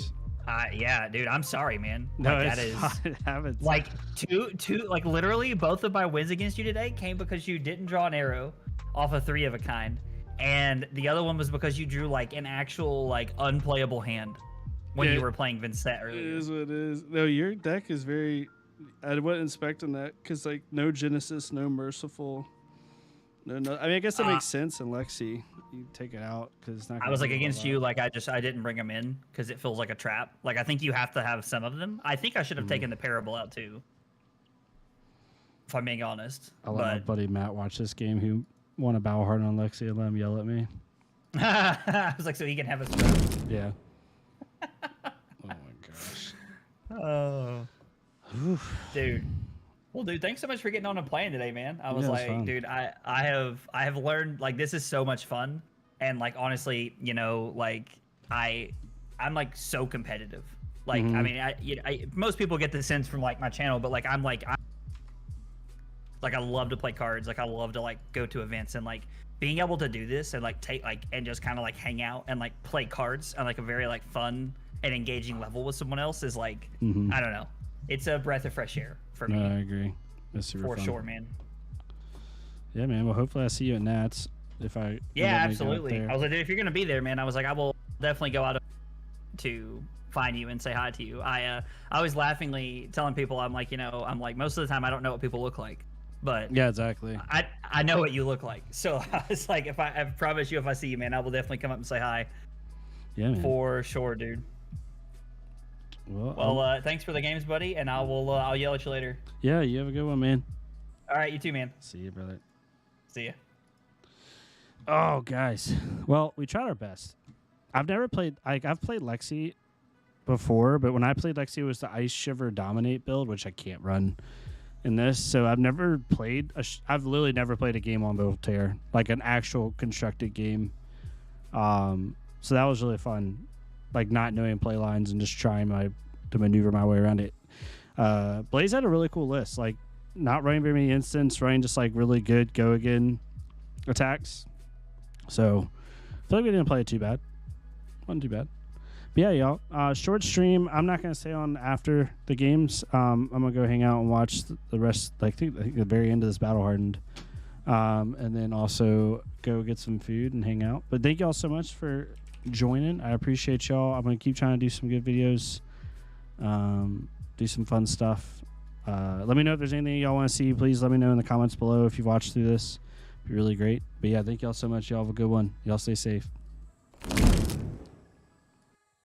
Yeah, dude, I'm sorry, man. No, like, it's that is fine. It happens. like two, like literally both of my wins against you today came because you didn't draw an arrow off a 3 of a kind, and the other one was because you drew like an actual like unplayable hand when you were playing Vincent earlier. It is what it is. No, your deck is very. I wasn't expecting that because like no Genesis, no Merciful, no. I mean, I guess that makes sense in Lexi. You take it out because it's not. I was like against you, like I didn't bring them in because it feels like a trap. Like I think you have to have some of them. I think I should have taken the Parable out too, if I'm being honest. I'll let my buddy Matt watch this game. Who won a battle hard on Lexi and let him yell at me. I was like, so he can have his trap. Yeah. Oh my gosh. Oh. Dude. Well, dude, thanks so much for getting on and playing today, man. I was like, fun. dude, I have learned like this is so much fun, and like honestly, you know, like I'm like so competitive. Like I mean, most people get the sense from like my channel, but like I'm like I love to play cards. Like I love to like go to events, and like being able to do this and like take like and just kind of like hang out and like play cards on like a very like fun and engaging level with someone else is like I don't know. It's a breath of fresh air for me. No, I agree. That's super for fun. sure, man. Yeah, man. Well, hopefully I see you at Nats. If I absolutely. I was like, dude, if you're gonna be there, man, I was like, I will definitely go out to find you and say hi to you. I was laughingly telling people, I'm like, you know, I'm like most of the time I don't know what people look like, but yeah, exactly. I know what you look like. So I was like, I promise you, if I see you, man, I will definitely come up and say hi. Yeah, man. For sure, dude. Well, thanks for the games, buddy, and I'll yell at you later. Yeah, you have a good one, man. All right, you too, man. See you, brother. See ya. Oh, guys. Well, we tried our best. I've never played. I've played Lexi before, but when I played Lexi, it was the Ice Shiver Dominate build, which I can't run in this. So I've never played. I've literally never played a game on Voltaire, like an actual constructed game. So that was really fun, like not knowing play lines and just trying to maneuver my way around it. Blaze had a really cool list, like not running very many instants, running just like really good go again attacks. So I feel like we didn't play it too bad. Wasn't too bad. But yeah, y'all. Short stream. I'm not gonna stay on after the games. I'm gonna go hang out and watch the rest. I think the very end of this battle hardened, and then also go get some food and hang out. But thank y'all so much for joining. I appreciate y'all. I'm gonna keep trying to do some good videos, do some fun stuff. Let me know if there's anything y'all want to see. Please let me know in the comments below if you've watched through this. It'd be really great. But yeah, thank y'all so much. Y'all have a good one. Y'all stay safe.